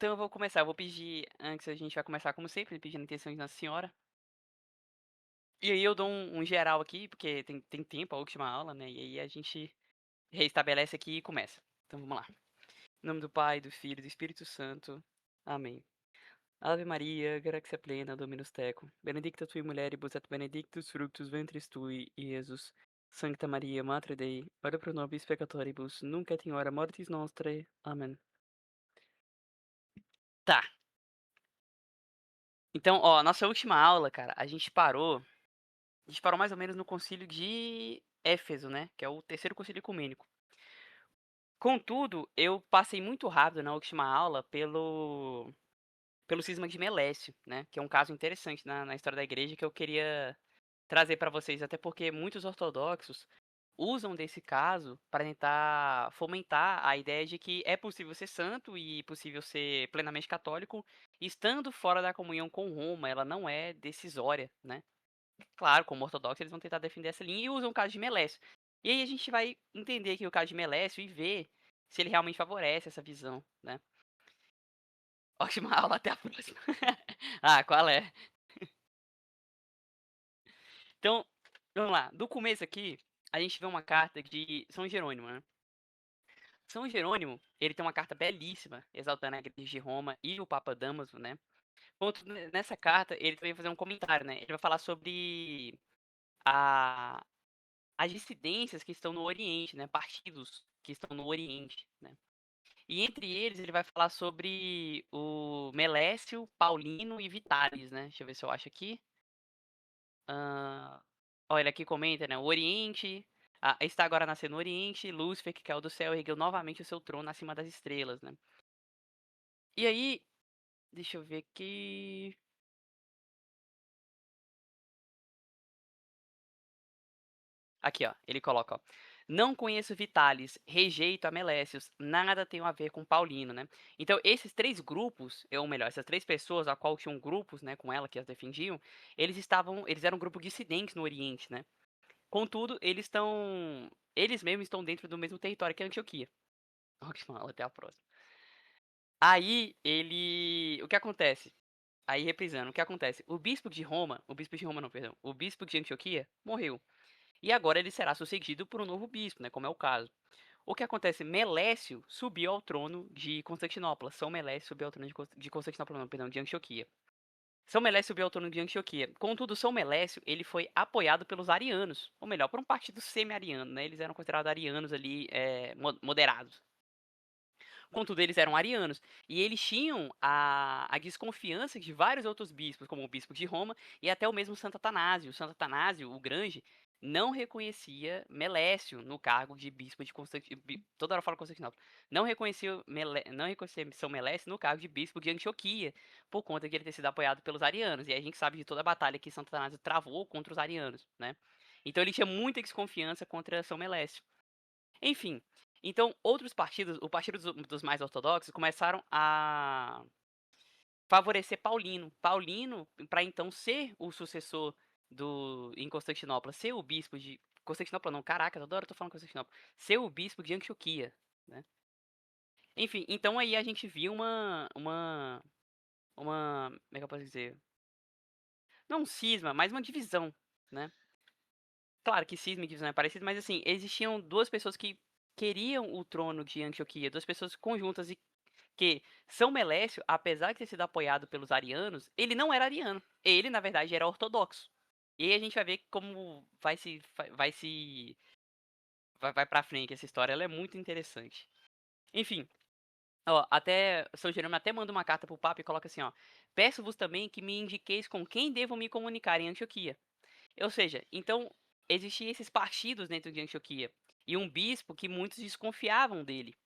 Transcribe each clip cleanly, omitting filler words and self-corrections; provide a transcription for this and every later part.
Então eu vou começar, eu vou pedir antes a gente vai começar como sempre, pedindo a intenção de Nossa Senhora. E aí eu dou um geral aqui, porque tem tempo a última aula, né, e aí a gente reestabelece aqui e começa. Então vamos lá. Em nome do Pai, do Filho e do Espírito Santo. Amém. Ave Maria, gratia plena, Dominus tecum, benedicta tui mulieribus et benedictus fructus ventris tui, Iesus. Sancta Maria, Mater Dei, ora pro nobis peccatoribus, nunc et in hora mortis nostrae. Amém. Tá. Então, ó, nossa última aula, cara, a gente parou mais ou menos no concílio de Éfeso, né, que é o terceiro concílio ecumênico. Contudo, eu passei muito rápido na última aula pelo cisma de Melécio, né, que é um caso interessante na história da igreja que eu queria trazer para vocês, até porque muitos ortodoxos usam desse caso para tentar fomentar a ideia de que é possível ser santo e possível ser plenamente católico estando fora da comunhão com Roma, ela não é decisória, né. Claro, como ortodoxo, eles vão tentar defender essa linha e usam o caso de Melécio. E aí a gente vai entender aqui o caso de Melécio e ver se ele realmente favorece essa visão, né. Ótima aula, até a próxima. Ah, qual é? Então, vamos lá, do começo aqui, a gente vê uma carta de São Jerônimo, né. São Jerônimo, ele tem uma carta belíssima, exaltando a igreja de Roma e o Papa Damaso, né. Ponto nessa carta, ele também vai fazer um comentário, né, ele vai falar sobre a as dissidências que estão no Oriente, né, partidos que estão no Oriente, né. E entre eles ele vai falar sobre o Melécio, Paulino e Vitalis, né, deixa eu ver se eu acho aqui. Ó, ele aqui comenta, né, o Oriente, está agora nascendo no Oriente, Lúcifer que caiu do céu ergueu novamente o seu trono acima das estrelas, né. E aí, deixa eu ver aqui. Aqui, ó, ele coloca, ó: "Não conheço Vitalis, rejeito a Melécios, nada tenho a ver com Paulino", né. Então esses 3 grupos, ou melhor, essas 3 pessoas a qual tinham grupos, né, com ela que as defendiam, eles eram um grupo dissidentes no Oriente, né. Contudo, eles mesmos estão dentro do mesmo território que a Antioquia. Ótima aula, até a próxima. O que acontece? Aí reprisando, o que acontece? O bispo de Roma não, perdão, o bispo de Antioquia morreu. E agora ele será sucedido por um novo bispo, né, como é o caso. O que acontece? Melécio subiu ao trono de Constantinopla. São Melécio subiu ao trono de Constantinopla, não, perdão, de Antioquia. São Melécio subiu ao trono de Antioquia. Contudo, São Melécio ele foi apoiado pelos arianos, ou melhor, por um partido semi-ariano, né? Eles eram considerados arianos ali, moderados. Contudo, eles eram arianos. E eles tinham a desconfiança de vários outros bispos, como o bispo de Roma e até o mesmo Santo Atanásio. Santo Atanásio, o Grande, não reconhecia Melécio no cargo de bispo de Constantinopla. Toda hora eu falo Constantinopla. Não reconhecia São Melécio no cargo de bispo de Antioquia, por conta de ele ter sido apoiado pelos arianos. E a gente sabe de toda a batalha que Santo Atanásio travou contra os arianos, né? Então ele tinha muita desconfiança contra São Melécio. Enfim, então outros partidos, o partido dos mais ortodoxos, começaram a favorecer Paulino. Paulino, para então ser o sucessor em Constantinopla, ser o bispo de Constantinopla não, caraca, toda hora eu tô falando Constantinopla, ser o bispo de Antioquia, né. Enfim, então aí a gente viu como é que eu posso dizer? Não um cisma, mas uma divisão, né. Claro que cisma e divisão é parecido, mas assim, existiam 2 pessoas que queriam o trono de Antioquia, 2 pessoas conjuntas e que São Melécio, apesar de ter sido apoiado pelos arianos, ele não era ariano. Ele, na verdade, era ortodoxo. E aí a gente vai ver como vai pra frente essa história, ela é muito interessante. Enfim, ó, até São Jerônimo até manda uma carta para o Papa e coloca assim, ó: "Peço-vos também que me indiqueis com quem devo me comunicar em Antioquia". Ou seja, então existiam esses partidos dentro de Antioquia, e um bispo que muitos desconfiavam dele,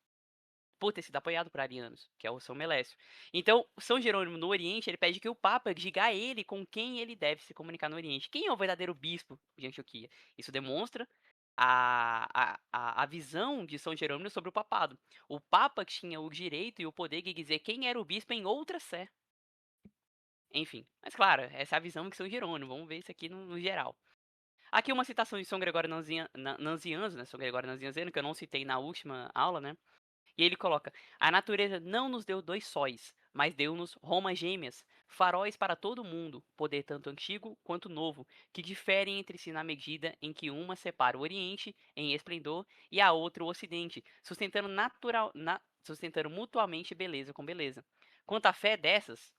por ter sido apoiado por arianos, que é o São Melécio. Então, São Jerônimo no Oriente, ele pede que o Papa diga a ele com quem ele deve se comunicar no Oriente. Quem é o verdadeiro bispo de Antioquia? Isso demonstra a visão de São Jerônimo sobre o papado. O Papa tinha o direito e o poder de dizer quem era o bispo em outra sé. Enfim, mas claro, essa é a visão de São Jerônimo. Vamos ver isso aqui no geral. Aqui uma citação de São Gregório Nazianzo, né? São Gregório Nazianzeno, que eu não citei na última aula, né? E ele coloca: "A natureza não nos deu 2 sóis, mas deu-nos Roma gêmeas, faróis para todo o mundo, poder tanto antigo quanto novo, que diferem entre si na medida em que uma separa o Oriente em esplendor e a outra o Ocidente, sustentando mutuamente beleza com beleza. Quanto à fé dessas,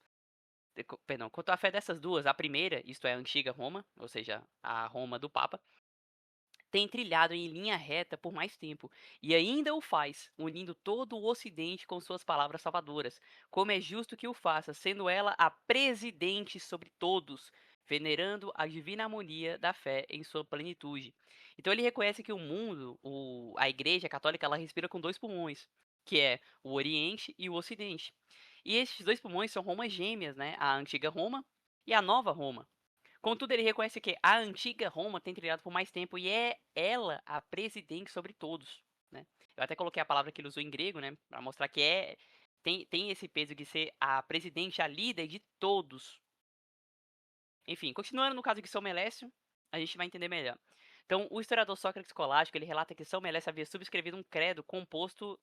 perdão, quanto à fé dessas duas, a primeira, isto é, a antiga Roma, ou seja, a Roma do Papa, tem trilhado em linha reta por mais tempo, e ainda o faz, unindo todo o Ocidente com suas palavras salvadoras, como é justo que o faça, sendo ela a presidente sobre todos, venerando a divina harmonia da fé em sua plenitude. Então ele reconhece que o mundo, a Igreja Católica, ela respira com dois pulmões, que é o Oriente e o Ocidente. E esses dois pulmões são Romas gêmeas, né? A antiga Roma e a nova Roma. Contudo, ele reconhece que a antiga Roma tem trilhado por mais tempo e é ela a presidente sobre todos, né? Eu até coloquei a palavra que ele usou em grego, né, para mostrar que tem esse peso de ser a presidente, a líder de todos. Enfim, continuando no caso de São Melécio, a gente vai entender melhor. Então, o historiador Sócrates Escolástico, ele relata que São Melécio havia subscrevido um credo composto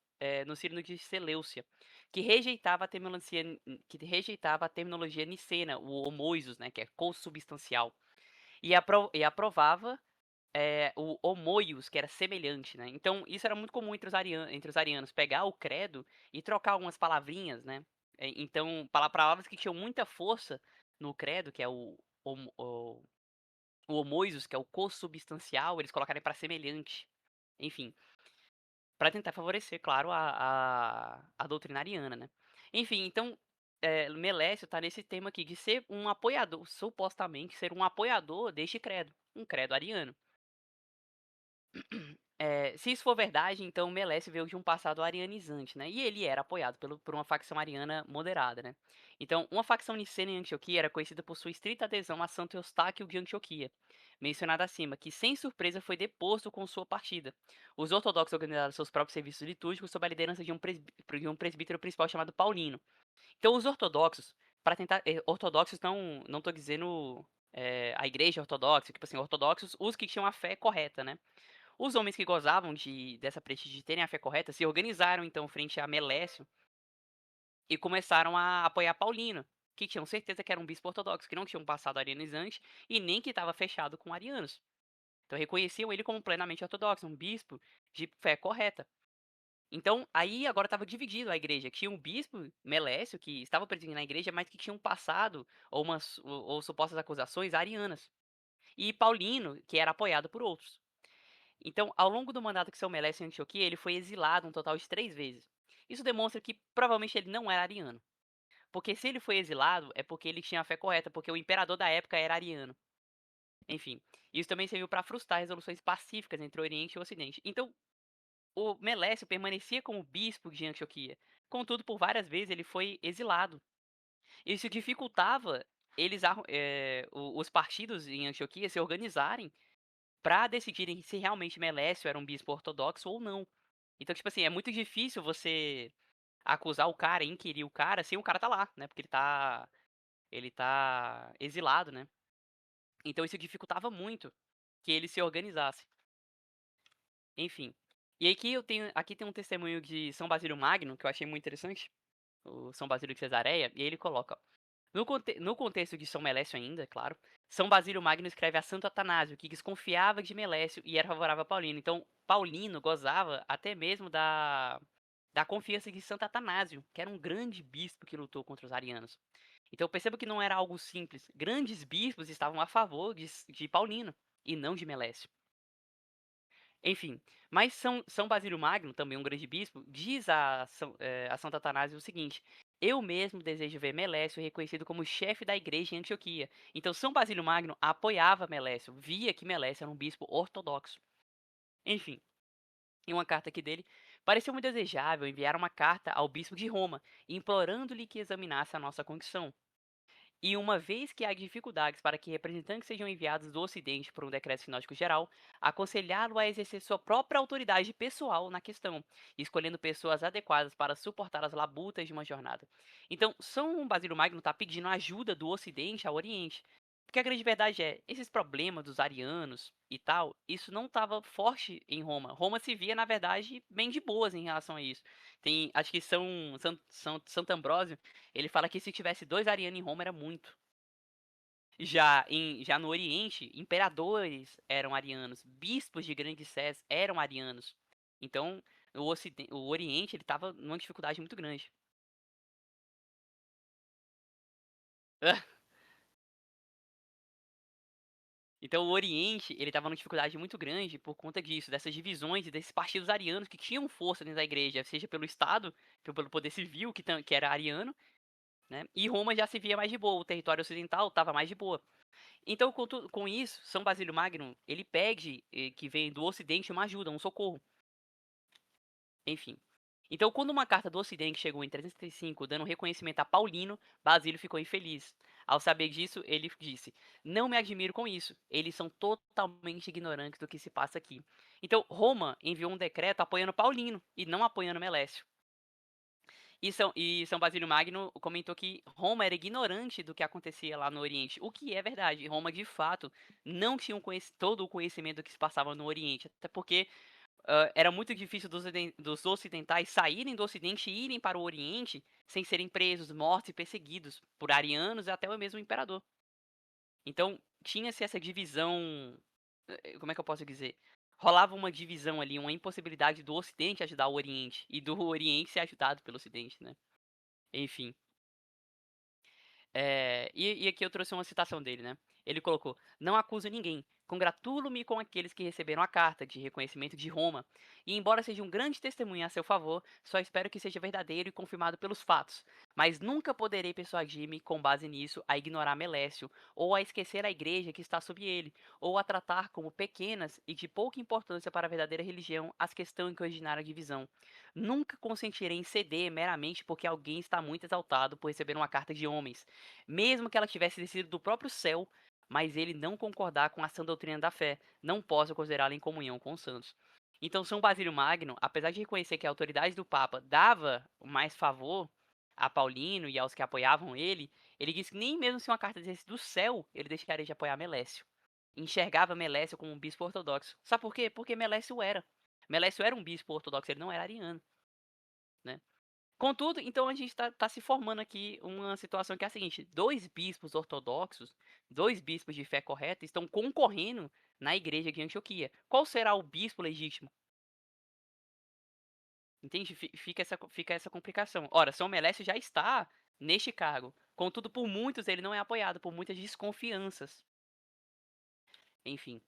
no Sínodo de Seleucia, que rejeitava a terminologia nicena, o homoisos, né, que é consubstancial, e aprovava o homoios, que era semelhante, né? Então, isso era muito comum entre os arianos, pegar o credo e trocar algumas palavrinhas, né? Então, palavras que tinham muita força no credo, que é homo- o, o homoios, que é o consubstancial, eles colocarem para semelhante. Enfim, para tentar favorecer, claro, a doutrina ariana, né? Enfim, então, Melécio tá nesse tema aqui de ser um apoiador, supostamente ser um apoiador deste credo, um credo ariano. Se isso for verdade, então Melécio veio de um passado arianizante, né? E ele era apoiado por uma facção ariana moderada, né? Então, uma facção nicena em Antioquia era conhecida por sua estrita adesão a Santo Eustáquio de Antioquia, mencionado acima, que sem surpresa foi deposto com sua partida. Os ortodoxos organizaram seus próprios serviços litúrgicos sob a liderança de um presbítero principal chamado Paulino. Então, os ortodoxos, para tentar. Ortodoxos não tô dizendo a igreja ortodoxa, tipo assim, ortodoxos, os que tinham a fé correta, né? Os homens que gozavam dessa prestígio de terem a fé correta se organizaram então frente a Melécio e começaram a apoiar Paulino, que tinham certeza que era um bispo ortodoxo, que não tinha um passado arianizante e nem que estava fechado com arianos. Então reconheciam ele como plenamente ortodoxo, um bispo de fé correta. Então aí agora estava dividido a igreja. Tinha um bispo, Melécio, que estava presidindo a igreja, mas que tinha um passado ou supostas acusações arianas. E Paulino, que era apoiado por outros. Então, ao longo do mandato que São Melécio em Antioquia, ele foi exilado um total de 3 vezes. Isso demonstra que provavelmente ele não era ariano. Porque se ele foi exilado, é porque ele tinha a fé correta, porque o imperador da época era ariano. Enfim, isso também serviu para frustrar resoluções pacíficas entre o Oriente e o Ocidente. Então, o Melécio permanecia como bispo de Antioquia. Contudo, por várias vezes ele foi exilado. Isso dificultava os partidos em Antioquia se organizarem para decidirem se realmente Melécio era um bispo ortodoxo ou não. Então, tipo assim, é muito difícil você acusar o cara, inquirir o cara, sem o cara tá lá, né? Porque ele tá exilado, né? Então isso dificultava muito que ele se organizasse. Enfim. E aqui tem um testemunho de São Basílio Magno, que eu achei muito interessante, o São Basílio de Cesareia, e ele coloca, ó, no contexto de São Melécio ainda, é claro, São Basílio Magno escreve a Santo Atanásio, que desconfiava de Melécio e era favorável a Paulino. Então, Paulino gozava até mesmo da confiança de Santo Atanásio, que era um grande bispo que lutou contra os arianos. Então perceba que não era algo simples. Grandes bispos estavam a favor de Paulino e não de Melécio. Enfim, mas São Basílio Magno, também um grande bispo, diz a Santo Atanásio o seguinte: eu mesmo desejo ver Melécio reconhecido como chefe da igreja em Antioquia. Então São Basílio Magno apoiava Melécio, via que Melécio era um bispo ortodoxo. Enfim, em uma carta aqui dele, pareceu-me desejável enviar uma carta ao bispo de Roma, implorando-lhe que examinasse a nossa condição. E uma vez que há dificuldades para que representantes sejam enviados do Ocidente por um decreto sinótico geral, aconselhá-lo a exercer sua própria autoridade pessoal na questão, escolhendo pessoas adequadas para suportar as labutas de uma jornada. Então, São Basílio Magno está pedindo ajuda do Ocidente ao Oriente. Porque a grande verdade é, esses problemas dos arianos e tal, isso não estava forte em Roma. Roma se via, na verdade, bem de boas em relação a isso. Tem, acho que Santo Ambrósio, ele fala que se tivesse 2 arianos em Roma era muito. Já no Oriente, imperadores eram arianos, bispos de grandes sés eram arianos. Então, o Oriente ele estava numa dificuldade muito grande. Então o Oriente, ele estava numa dificuldade muito grande por conta disso, dessas divisões e desses partidos arianos que tinham força dentro da igreja, seja pelo Estado, pelo poder civil, que era ariano, né? E Roma já se via mais de boa, o território ocidental estava mais de boa. Então, com isso, São Basílio Magno, ele pede que venha do Ocidente uma ajuda, um socorro. Enfim. Então, quando uma carta do Ocidente chegou em 335, dando reconhecimento a Paulino, Basílio ficou infeliz. Ao saber disso, ele disse: Não me admiro com isso. Eles são totalmente ignorantes do que se passa aqui. Então, Roma enviou um decreto apoiando Paulino e não apoiando Melécio. E São Basílio Magno comentou que Roma era ignorante do que acontecia lá no Oriente, o que é verdade. Roma, de fato, não tinha todo o conhecimento do que se passava no Oriente, até porque era muito difícil dos ocidentais saírem do Ocidente e irem para o Oriente sem serem presos, mortos e perseguidos por arianos e até o mesmo imperador. Então, tinha-se essa divisão. Como é que eu posso dizer? Rolava uma divisão ali, uma impossibilidade do Ocidente ajudar o Oriente e do Oriente ser ajudado pelo Ocidente, né? Enfim. E aqui eu trouxe uma citação dele, né? Ele colocou: Não acuso ninguém. Congratulo-me com aqueles que receberam a carta de reconhecimento de Roma. E, embora seja um grande testemunho a seu favor, só espero que seja verdadeiro e confirmado pelos fatos. Mas nunca poderei persuadir-me, com base nisso, a ignorar Melécio, ou a esquecer a igreja que está sob ele, ou a tratar como pequenas e de pouca importância para a verdadeira religião as questões que originaram a divisão. Nunca consentirei em ceder meramente porque alguém está muito exaltado por receber uma carta de homens mesmo que ela tivesse descido do próprio céu, mas ele não concordar com a sã doutrina da fé, não posso considerá-la em comunhão com os santos. Então, São Basílio Magno, apesar de reconhecer que a autoridade do Papa dava mais favor a Paulino e aos que apoiavam ele disse que nem mesmo se uma carta descesse do céu, ele deixaria de apoiar Melécio. Enxergava Melécio como um bispo ortodoxo. Sabe por quê? Porque Melécio era. Melécio era um bispo ortodoxo, ele não era ariano, né? Contudo, então a gente está se formando aqui uma situação que é a seguinte: 2 bispos ortodoxos, 2 bispos de fé correta, estão concorrendo na igreja de Antioquia. Qual será o bispo legítimo? Entende? Fica essa complicação. Ora, São Melécio já está neste cargo. Contudo, por muitos ele não é apoiado, por muitas desconfianças. Enfim.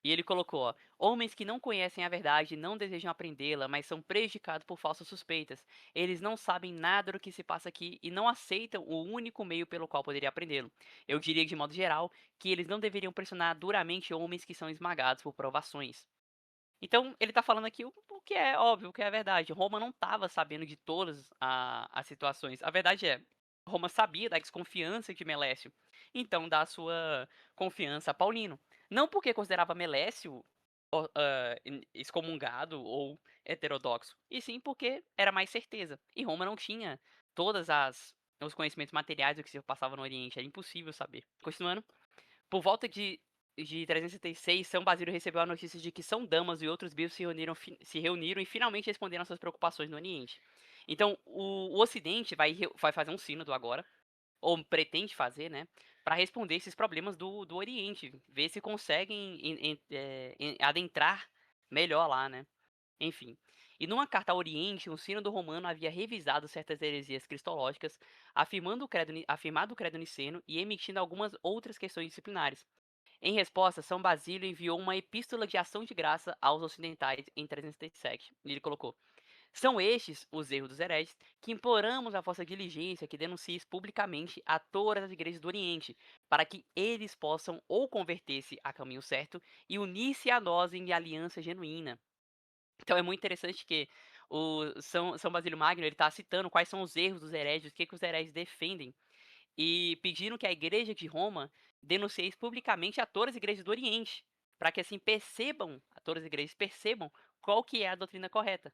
E ele colocou, ó, homens que não conhecem a verdade não desejam aprendê-la, mas são prejudicados por falsas suspeitas. Eles não sabem nada do que se passa aqui e não aceitam o único meio pelo qual poderia aprendê-lo. Eu diria, de modo geral, que eles não deveriam pressionar duramente homens que são esmagados por provações. Então, ele está falando aqui o que é óbvio, o que é verdade. Roma não estava sabendo de todas as situações. A verdade é, Roma sabia da desconfiança de Melécio, então dá a sua confiança a Paulino. Não porque considerava Melécio excomungado ou heterodoxo, e sim porque era mais certeza. E Roma não tinha todas os conhecimentos materiais do que se passava no Oriente, era impossível saber. Continuando. Por volta de 366, São Basílio recebeu a notícia de que São Damas e outros bispos se reuniram e finalmente responderam às suas preocupações no Oriente. Então, o Ocidente vai fazer um sínodo agora, ou pretende fazer, né, para responder esses problemas do Oriente, ver se conseguem adentrar melhor lá, né? Enfim. E numa carta ao Oriente, o sínodo romano havia revisado certas heresias cristológicas, afirmado o credo niceno e emitindo algumas outras questões disciplinares. Em resposta, São Basílio enviou uma epístola de ação de graça aos ocidentais em 337. E ele colocou: São estes os erros dos hereges que imploramos a vossa diligência que denuncies publicamente a todas as igrejas do Oriente, para que eles possam ou converter-se a caminho certo e unir-se a nós em aliança genuína. Então é muito interessante que o São Basílio Magno ele está citando quais são os erros dos hereges, o que os hereges defendem, e pediram que a Igreja de Roma denuncie publicamente a todas as igrejas do Oriente, para que assim todas as igrejas percebam qual que é a doutrina correta,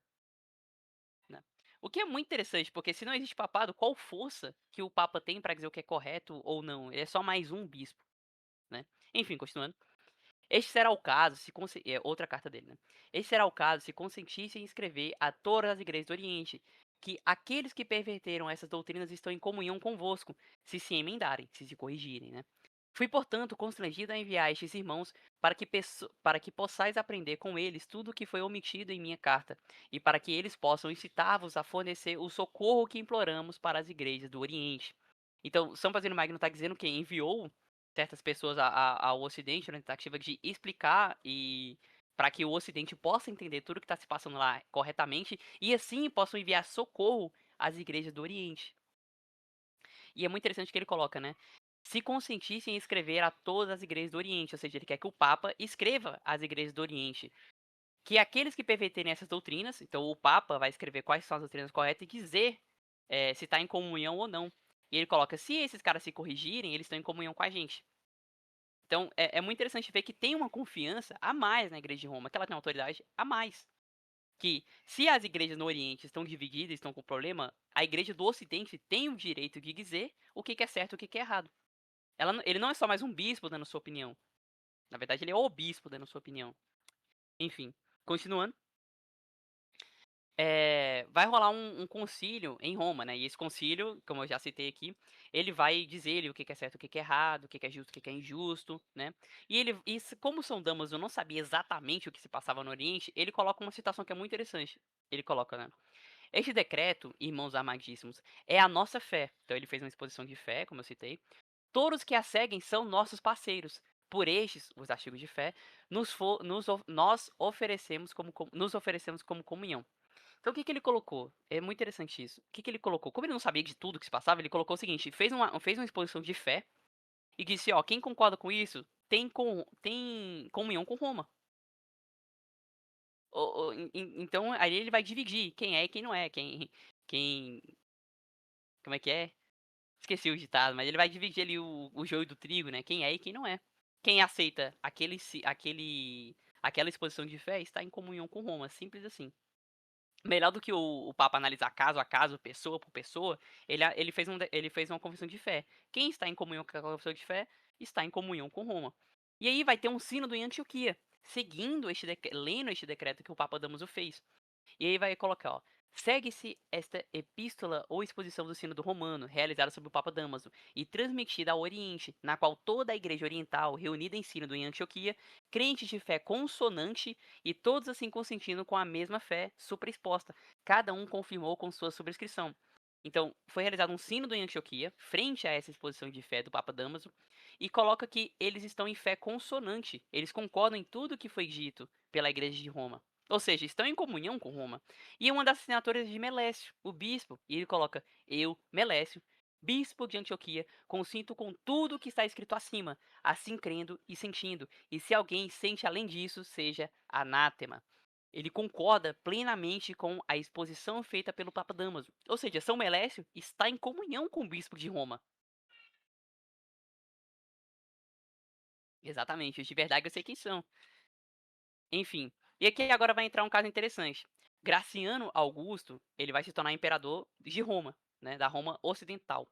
né? O que é muito interessante, porque se não existe papado, qual força que o Papa tem para dizer o que é correto ou não? Ele é só mais um bispo, né? Enfim, continuando. Este será o caso se outra carta dele, né? Este será o caso se consentisse em escrever a todas as igrejas do Oriente que aqueles que perverteram essas doutrinas estão em comunhão convosco, se emendarem, se corrigirem, né? Fui, portanto, constrangido a enviar estes irmãos para que possais aprender com eles tudo o que foi omitido em minha carta, e para que eles possam incitar-vos a fornecer o socorro que imploramos para as igrejas do Oriente. Então, São Basílio Magno está dizendo que enviou certas pessoas ao Ocidente na tentativa de explicar e para que o Ocidente possa entender tudo o que está se passando lá corretamente e assim possam enviar socorro às igrejas do Oriente. E é muito interessante que ele coloca, né? Se consentissem em escrever a todas as igrejas do Oriente, ou seja, ele quer que o Papa escreva às igrejas do Oriente, que aqueles que perverterem essas doutrinas, então o Papa vai escrever quais são as doutrinas corretas e dizer se está em comunhão ou não. E ele coloca, se esses caras se corrigirem, eles estão em comunhão com a gente. Então é muito interessante ver que tem uma confiança a mais na igreja de Roma, que ela tem uma autoridade a mais. Que se as igrejas no Oriente estão divididas, estão com problema, a igreja do Ocidente tem o direito de dizer o que é certo e o que é errado. Ele não é só mais um bispo dando sua opinião. Na verdade, ele é o bispo dando sua opinião. Enfim, continuando. Vai rolar um concílio em Roma, né? E esse concílio, como eu já citei aqui, ele vai dizer o que é certo, o que é errado, o que é justo, o que é injusto, né? Como São Damaso não sabia exatamente o que se passava no Oriente, ele coloca uma citação que é muito interessante. Ele coloca, né? Este decreto, irmãos amadíssimos, é a nossa fé. Então ele fez uma exposição de fé, como eu citei. Todos que a seguem são nossos parceiros. Por estes, os artigos de fé, nos oferecemos como comunhão. Então o que ele colocou? É muito interessante isso. O que ele colocou? Como ele não sabia de tudo que se passava, ele colocou o seguinte: fez uma exposição de fé e disse: ó, quem concorda com isso tem comunhão com Roma. Então aí ele vai dividir quem é e quem não é, quem, como é que é? Esqueci o ditado, mas ele vai dividir ali o joio do trigo, né? Quem é e quem não é. Quem aceita aquela exposição de fé está em comunhão com Roma, simples assim. Melhor do que o Papa analisar caso a caso, pessoa por pessoa, ele fez uma confissão de fé. Quem está em comunhão com a confissão de fé está em comunhão com Roma. E aí vai ter um sino em Antioquia, lendo este decreto que o Papa Damaso fez. E aí vai colocar, ó. Segue-se esta epístola ou exposição do Sínodo Romano, realizada sob o Papa Damaso, e transmitida ao Oriente, na qual toda a Igreja Oriental, reunida em Sínodo em Antioquia, crentes de fé consonante, e todos assim consentindo com a mesma fé supraexposta, cada um confirmou com sua subscrição. Então, foi realizado um sínodo em Antioquia, frente a essa exposição de fé do Papa Damaso, e coloca que eles estão em fé consonante, eles concordam em tudo que foi dito pela Igreja de Roma. Ou seja, estão em comunhão com Roma. E uma das assinaturas de Melécio, o bispo, e ele coloca: Eu, Melécio, bispo de Antioquia, consinto com tudo que está escrito acima, assim crendo e sentindo. E se alguém sente além disso, seja anátema. Ele concorda plenamente com a exposição feita pelo Papa Damaso. Ou seja, São Melécio está em comunhão com o bispo de Roma. Exatamente, os de verdade eu sei quem são. Enfim, e aqui agora vai entrar um caso interessante. Graciano Augusto, ele vai se tornar imperador de Roma, né, da Roma ocidental.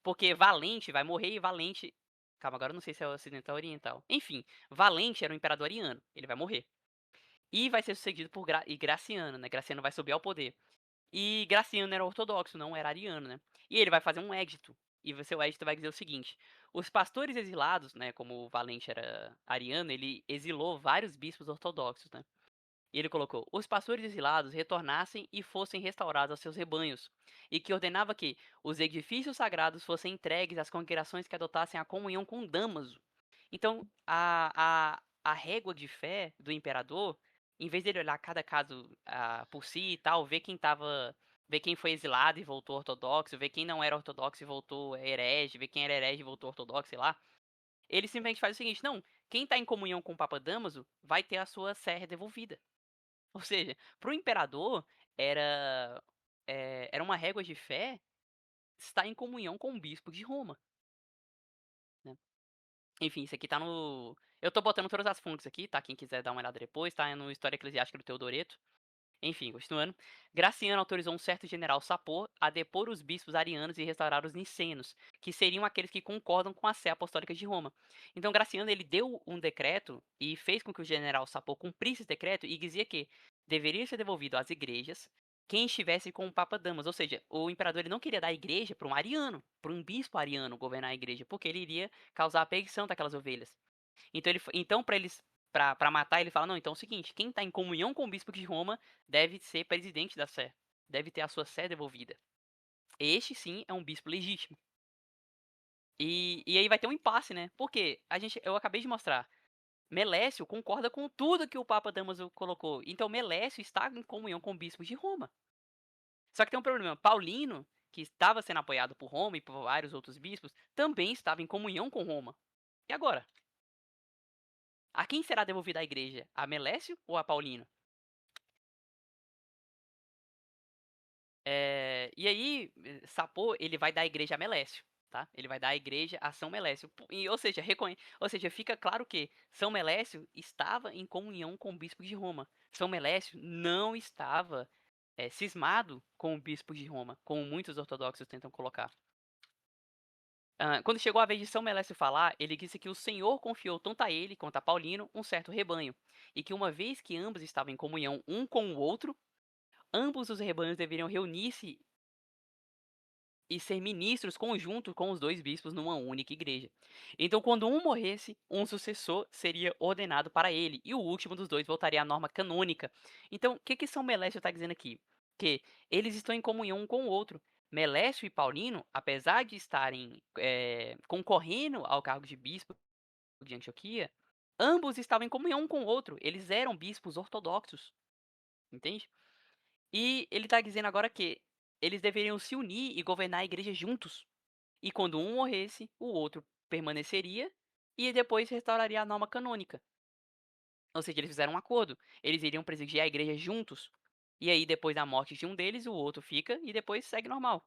Porque Valente vai morrer e Valente, calma, agora eu não sei se é ocidental ou oriental. Enfim, Valente era um imperador ariano, ele vai morrer. E vai ser sucedido por Graciano, né? Graciano vai subir ao poder. E Graciano era ortodoxo, não era ariano, né? E ele vai fazer um édito. E o seu édito vai dizer o seguinte: os pastores exilados, né, como o Valente era ariano, ele exilou vários bispos ortodoxos, né? E ele colocou: os pastores exilados retornassem e fossem restaurados aos seus rebanhos, e que ordenava que os edifícios sagrados fossem entregues às congregações que adotassem a comunhão com Damaso. Então, a régua de fé do imperador, em vez dele olhar cada caso por si e tal, ver quem foi exilado e voltou ortodoxo, ver quem não era ortodoxo e voltou herege, ver quem era herege e voltou ortodoxo, sei lá, ele simplesmente faz o seguinte: não, quem está em comunhão com o Papa Damaso vai ter a sua sé devolvida. Ou seja, para o imperador era era uma régua de fé estar em comunhão com o bispo de Roma, né. Enfim, isso aqui tá no eu tô botando todas as fontes aqui, tá, quem quiser dar uma olhada depois, tá no História Eclesiástica do Teodoreto. Enfim, continuando. Graciano autorizou um certo general Sapor a depor os bispos arianos e restaurar os nicenos, que seriam aqueles que concordam com a Sé Apostólica de Roma. Então, Graciano ele deu um decreto e fez com que o general Sapor cumprisse esse decreto e dizia que deveria ser devolvido às igrejas quem estivesse com o Papa Damas, ou seja, o imperador ele não queria dar a igreja para um ariano, para um bispo ariano governar a igreja, porque ele iria causar a perdição daquelas ovelhas. Então, então para eles, para matar, ele fala: não, então é o seguinte, quem está em comunhão com o bispo de Roma deve ser presidente da sé, deve ter a sua sé devolvida. Este sim é um bispo legítimo. E aí vai ter um impasse, né? Porque eu acabei de mostrar, Melécio concorda com tudo que o Papa Damaso colocou. Então Melécio está em comunhão com o bispo de Roma. Só que tem um problema. Paulino, que estava sendo apoiado por Roma e por vários outros bispos, também estava em comunhão com Roma. E agora? A quem será devolvida a igreja? A Melécio ou a Paulino? E aí, Sapor, ele vai dar a igreja a Melécio, tá? Ele vai dar a igreja a São Melécio. Ou seja, fica claro que São Melécio estava em comunhão com o bispo de Roma. São Melécio não estava cismado com o bispo de Roma, como muitos ortodoxos tentam colocar. Quando chegou a vez de São Melécio falar, ele disse que o Senhor confiou tanto a ele quanto a Paulino um certo rebanho, e que uma vez que ambos estavam em comunhão um com o outro, ambos os rebanhos deveriam reunir-se e ser ministros conjuntos com os dois bispos numa única igreja. Então, quando um morresse, um sucessor seria ordenado para ele, e o último dos dois voltaria à norma canônica. Então, o que São Melécio está dizendo aqui? Que eles estão em comunhão um com o outro. Melécio e Paulino, apesar de estarem concorrendo ao cargo de bispo de Antioquia, ambos estavam em comunhão um com o outro. Eles eram bispos ortodoxos, entende? E ele está dizendo agora que eles deveriam se unir e governar a igreja juntos. E quando um morresse, o outro permaneceria e depois restauraria a norma canônica. Ou seja, eles fizeram um acordo. Eles iriam presidir a igreja juntos. E aí, depois da morte de um deles, o outro fica e depois segue normal.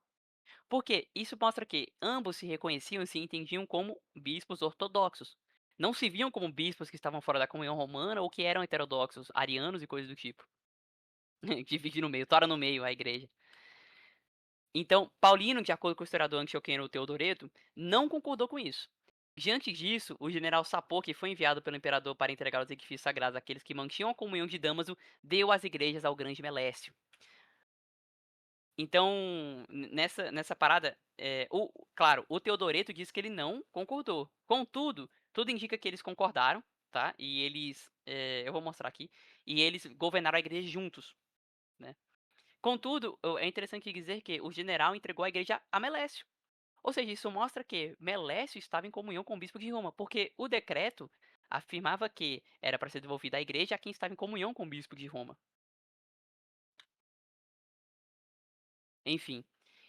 Por quê? Isso mostra que ambos se reconheciam e se entendiam como bispos ortodoxos. Não se viam como bispos que estavam fora da comunhão romana ou que eram heterodoxos, arianos e coisas do tipo. Divide no meio, tora no meio a igreja. Então, Paulino, de acordo com o historiador antioqueno Teodoreto, não concordou com isso. Diante disso, o general Sapor, que foi enviado pelo imperador para entregar os edifícios sagrados àqueles que mantinham a comunhão de Damaso, deu as igrejas ao grande Melécio. Então, nessa parada, claro, o Teodoreto disse que ele não concordou. Contudo, tudo indica que eles concordaram, tá? E eles, eu vou mostrar aqui, e eles governaram a igreja juntos, né? Contudo, é interessante dizer que o general entregou a igreja a Melécio. Ou seja, isso mostra que Melécio estava em comunhão com o bispo de Roma, porque o decreto afirmava que era para ser devolvida à igreja a quem estava em comunhão com o bispo de Roma. Enfim.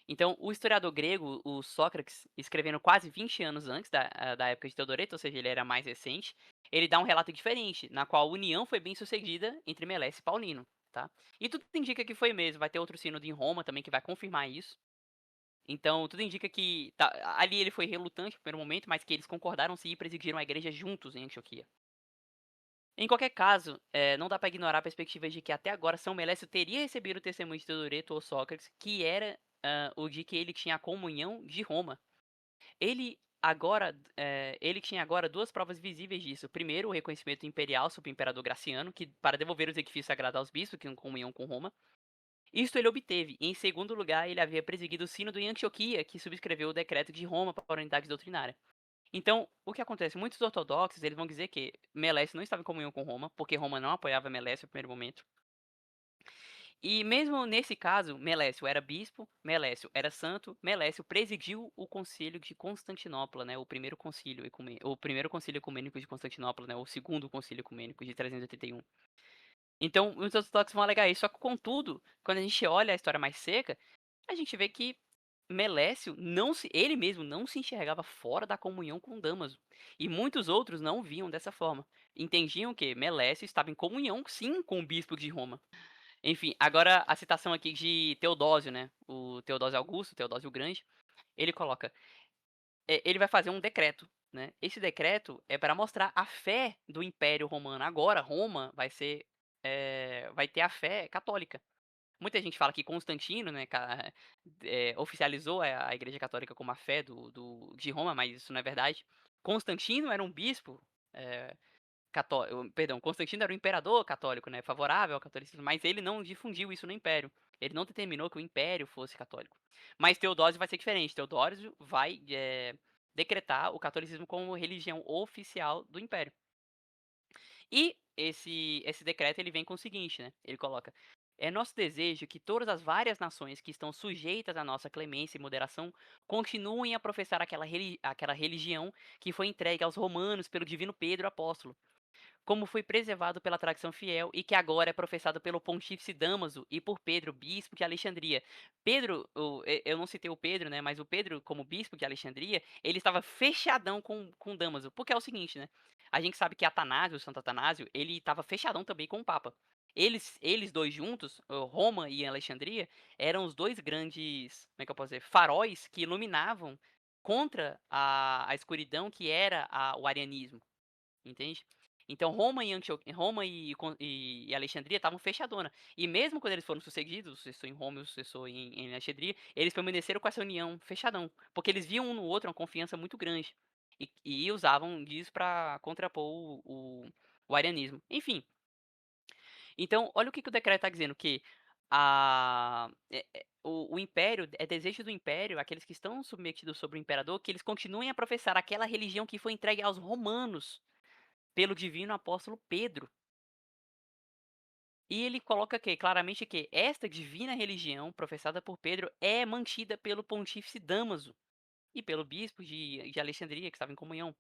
Então, o historiador grego, o Sócrates, escrevendo quase 20 anos antes da época de Teodoreto, ou seja, ele era mais recente, ele dá um relato diferente, na qual a união foi bem sucedida entre Melécio e Paulino. Tá? E tudo indica que foi mesmo. Vai ter outro sínodo em Roma também que vai confirmar isso. Então, tudo indica que ali ele foi relutante no primeiro momento, mas que eles concordaram sim e presidiram a igreja juntos em Antioquia. Em qualquer caso, não dá para ignorar a perspectiva de que até agora São Melécio teria recebido o testemunho de Teodoreto ou Sócrates, que era o de que ele tinha a comunhão de Roma. Ele tinha agora duas provas visíveis disso. Primeiro, o reconhecimento imperial sobre o imperador Graciano, que para devolver os edifícios sagrados aos bispos, que tinham comunhão com Roma. Isto ele obteve. E, em segundo lugar, ele havia presidido o sínodo em Antioquia, que subscreveu o decreto de Roma para a unidade doutrinária. Então, o que acontece? Muitos ortodoxos eles vão dizer que Melécio não estava em comunhão com Roma, porque Roma não apoiava Melécio no primeiro momento. E mesmo nesse caso, Melécio era bispo, Melécio era santo, Melécio presidiu o concílio de Constantinopla, né, o primeiro concílio ecumênico de Constantinopla, né, o segundo concílio ecumênico de 381. Então, os ortodoxos vão alegar isso, só que contudo, quando a gente olha a história mais seca, a gente vê que Melécio ele mesmo não se enxergava fora da comunhão com Damaso. E muitos outros não viam dessa forma. Entendiam que Melécio estava em comunhão, sim, com o bispo de Roma. Enfim, agora a citação aqui de Teodósio, né? O Teodósio Augusto, Teodósio o Grande, ele coloca, ele vai fazer um decreto, né? Esse decreto é para mostrar a fé do Império Romano. Agora Roma vai ser vai ter a fé católica. Muita gente fala que Constantino, né, oficializou a Igreja Católica como a fé de Roma, mas isso não é verdade. Constantino era um bispo é, católico, perdão, Constantino era um imperador católico, né, favorável ao catolicismo, mas ele não difundiu isso no Império. Ele não determinou que o Império fosse católico. Mas Teodósio vai ser diferente. Teodósio vai decretar o catolicismo como religião oficial do Império. E esse decreto ele vem com o seguinte, né? Ele coloca: é nosso desejo que todas as várias nações que estão sujeitas à nossa clemência e moderação continuem a professar aquela religião que foi entregue aos romanos pelo divino Pedro apóstolo, como foi preservado pela tradição fiel e que agora é professado pelo pontífice Damaso e por Pedro, bispo de Alexandria. Pedro, eu não citei o Pedro, né, mas o Pedro, como bispo de Alexandria, ele estava fechadão com Damaso, porque é o seguinte, né, a gente sabe que Atanásio, Santo Atanásio, ele estava fechadão também com o Papa. Eles dois juntos, Roma e Alexandria, eram os dois grandes, como é que eu posso dizer, faróis que iluminavam contra a escuridão que era o arianismo, entende? Então Roma e Alexandria estavam fechadona. E mesmo quando eles foram sucedidos, o sucessor em Roma e o sucessor em Alexandria, eles permaneceram com essa união fechadão. Porque eles viam um no outro uma confiança muito grande. E usavam disso para contrapor o arianismo. Enfim, então olha o que o decreto está dizendo, que o império, é desejo do império, aqueles que estão submetidos sobre o imperador, que eles continuem a professar aquela religião que foi entregue aos romanos pelo divino apóstolo Pedro. E ele coloca que, claramente que esta divina religião professada por Pedro é mantida pelo pontífice Damaso e pelo bispo de Alexandria, que estava em comunhão.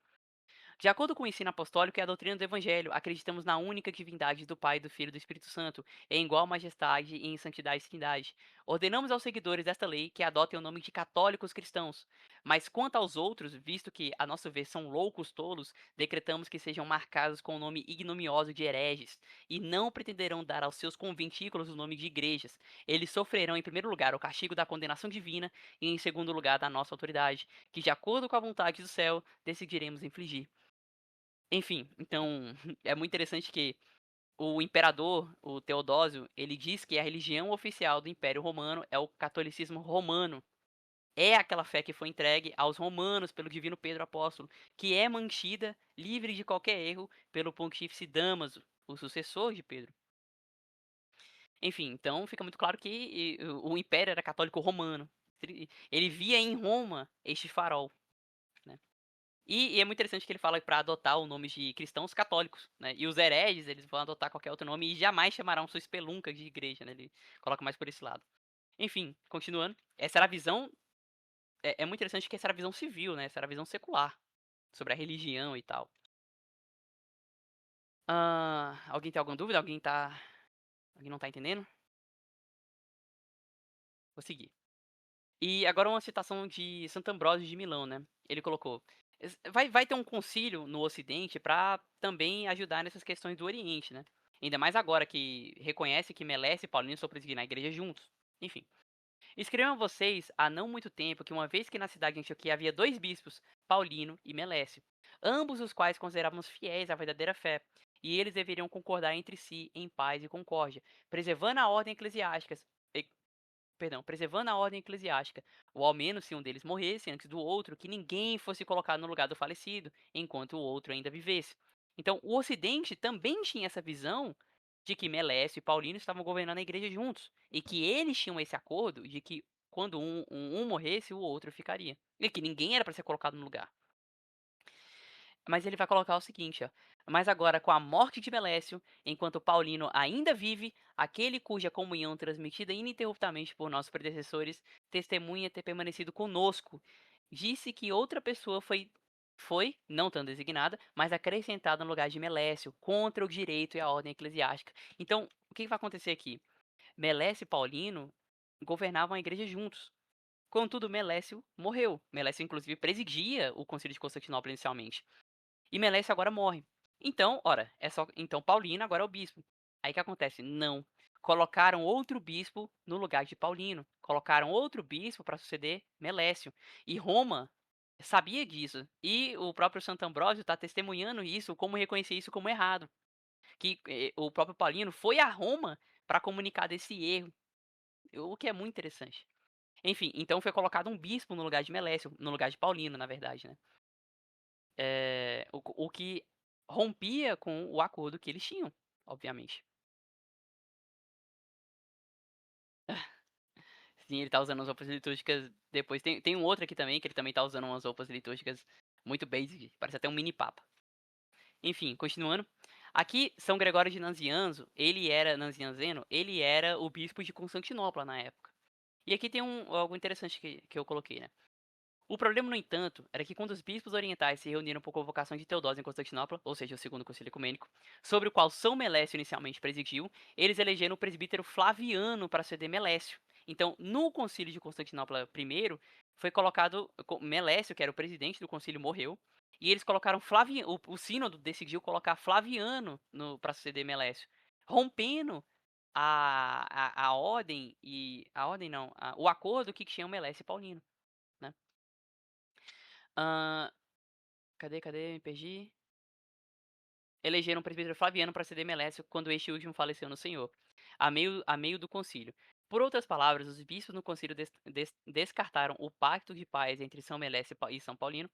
De acordo com o ensino apostólico e a doutrina do Evangelho, acreditamos na única divindade do Pai, do Filho e do Espírito Santo, em igual majestade e em santidade e trindade. Ordenamos aos seguidores desta lei que adotem o nome de católicos cristãos. Mas quanto aos outros, visto que, a nosso ver, são loucos tolos, decretamos que sejam marcados com o nome ignomioso de hereges, e não pretenderão dar aos seus conventículos o nome de igrejas. Eles sofrerão, em primeiro lugar, o castigo da condenação divina, e, em segundo lugar, da nossa autoridade, que, de acordo com a vontade do céu, decidiremos infligir. Enfim, então é muito interessante que o imperador, o Teodósio, ele diz que a religião oficial do Império Romano é o catolicismo romano. É aquela fé que foi entregue aos romanos pelo divino Pedro apóstolo, que é mantida livre de qualquer erro pelo pontífice Damaso, o sucessor de Pedro. Enfim, então fica muito claro que o império era católico romano. Ele via em Roma este farol, né? E é muito interessante que ele fala para adotar o nome de cristãos católicos, né? E os hereges, eles vão adotar qualquer outro nome e jamais chamarão sua espelunca de igreja, né? Ele coloca mais por esse lado. Enfim, continuando. Essa era a visão. É muito interessante que essa era a visão civil, né? Essa era a visão secular sobre a religião e tal. Alguém tem alguma dúvida? Alguém não tá entendendo? Vou seguir. E agora uma citação de Santo Ambrósio de Milão, né? Ele colocou: vai ter um concílio no Ocidente para também ajudar nessas questões do Oriente, né? Ainda mais agora que reconhece que Melesse e Paulino são presididos na igreja juntos. Enfim. Escrevam a vocês há não muito tempo que uma vez que na cidade de Antioquia havia dois bispos, Paulino e Melécio, ambos os quais considerávamos fiéis à verdadeira fé, e eles deveriam concordar entre si em paz e concórdia, preservando a ordem eclesiástica, preservando a ordem eclesiástica, ou ao menos se um deles morresse antes do outro, que ninguém fosse colocado no lugar do falecido, enquanto o outro ainda vivesse. Então, o Ocidente também tinha essa visão de que Melécio e Paulino estavam governando a igreja juntos, e que eles tinham esse acordo de que quando um morresse, o outro ficaria, e que ninguém era para ser colocado no lugar. Mas ele vai colocar o seguinte, ó: mas agora com a morte de Melécio, enquanto Paulino ainda vive, aquele cuja comunhão transmitida ininterruptamente por nossos predecessores testemunha ter permanecido conosco, disse que outra pessoa foi, não tão designada, mas acrescentada no lugar de Melécio, contra o direito e a ordem eclesiástica. Então, o que vai acontecer aqui? Melécio e Paulino governavam a igreja juntos. Contudo, Melécio morreu. Melécio, inclusive, presidia o Concílio de Constantinopla inicialmente. E Melécio agora morre. Então, ora, então Paulino agora é o bispo. Aí o que acontece? Não. Colocaram outro bispo no lugar de Paulino. Colocaram outro bispo para suceder Melécio. E Roma sabia disso. E o próprio Santo Ambrósio está testemunhando isso, como reconhecer isso como errado. que o próprio Paulino foi a Roma para comunicar desse erro, o que é muito interessante. Enfim, então foi colocado um bispo no lugar de Melécio, no lugar de Paulino, na verdade, né? O que rompia com o acordo que eles tinham, obviamente. Sim, ele tá usando umas roupas litúrgicas depois. Tem um outro aqui também, que ele também tá usando umas roupas litúrgicas muito basic, parece até um mini papa. Enfim, continuando. Aqui, São Gregório de Nazianzo, Nazianzeno, ele era o bispo de Constantinopla na época. E aqui tem algo interessante que eu coloquei, né? O problema, no entanto, era que quando os bispos orientais se reuniram por convocação de Teodósio em Constantinopla, ou seja, o segundo concílio ecumênico, sobre o qual São Melécio inicialmente presidiu, eles elegeram o presbítero Flaviano para suceder Melécio. Então, no concílio de Constantinopla I, foi colocado Melécio, que era o presidente do concílio, morreu, e eles colocaram Flaviano, o sínodo decidiu colocar Flaviano para suceder Melécio, rompendo a ordem e a ordem não, o acordo que tinha o Melécio e Paulino, né? Hã, cadê? Me perdi. Elegeram o presbítero Flaviano para suceder Melécio quando este último faleceu no Senhor, a meio do concílio. Por outras palavras, os bispos no concílio descartaram o pacto de paz entre São Melécio e São Paulino.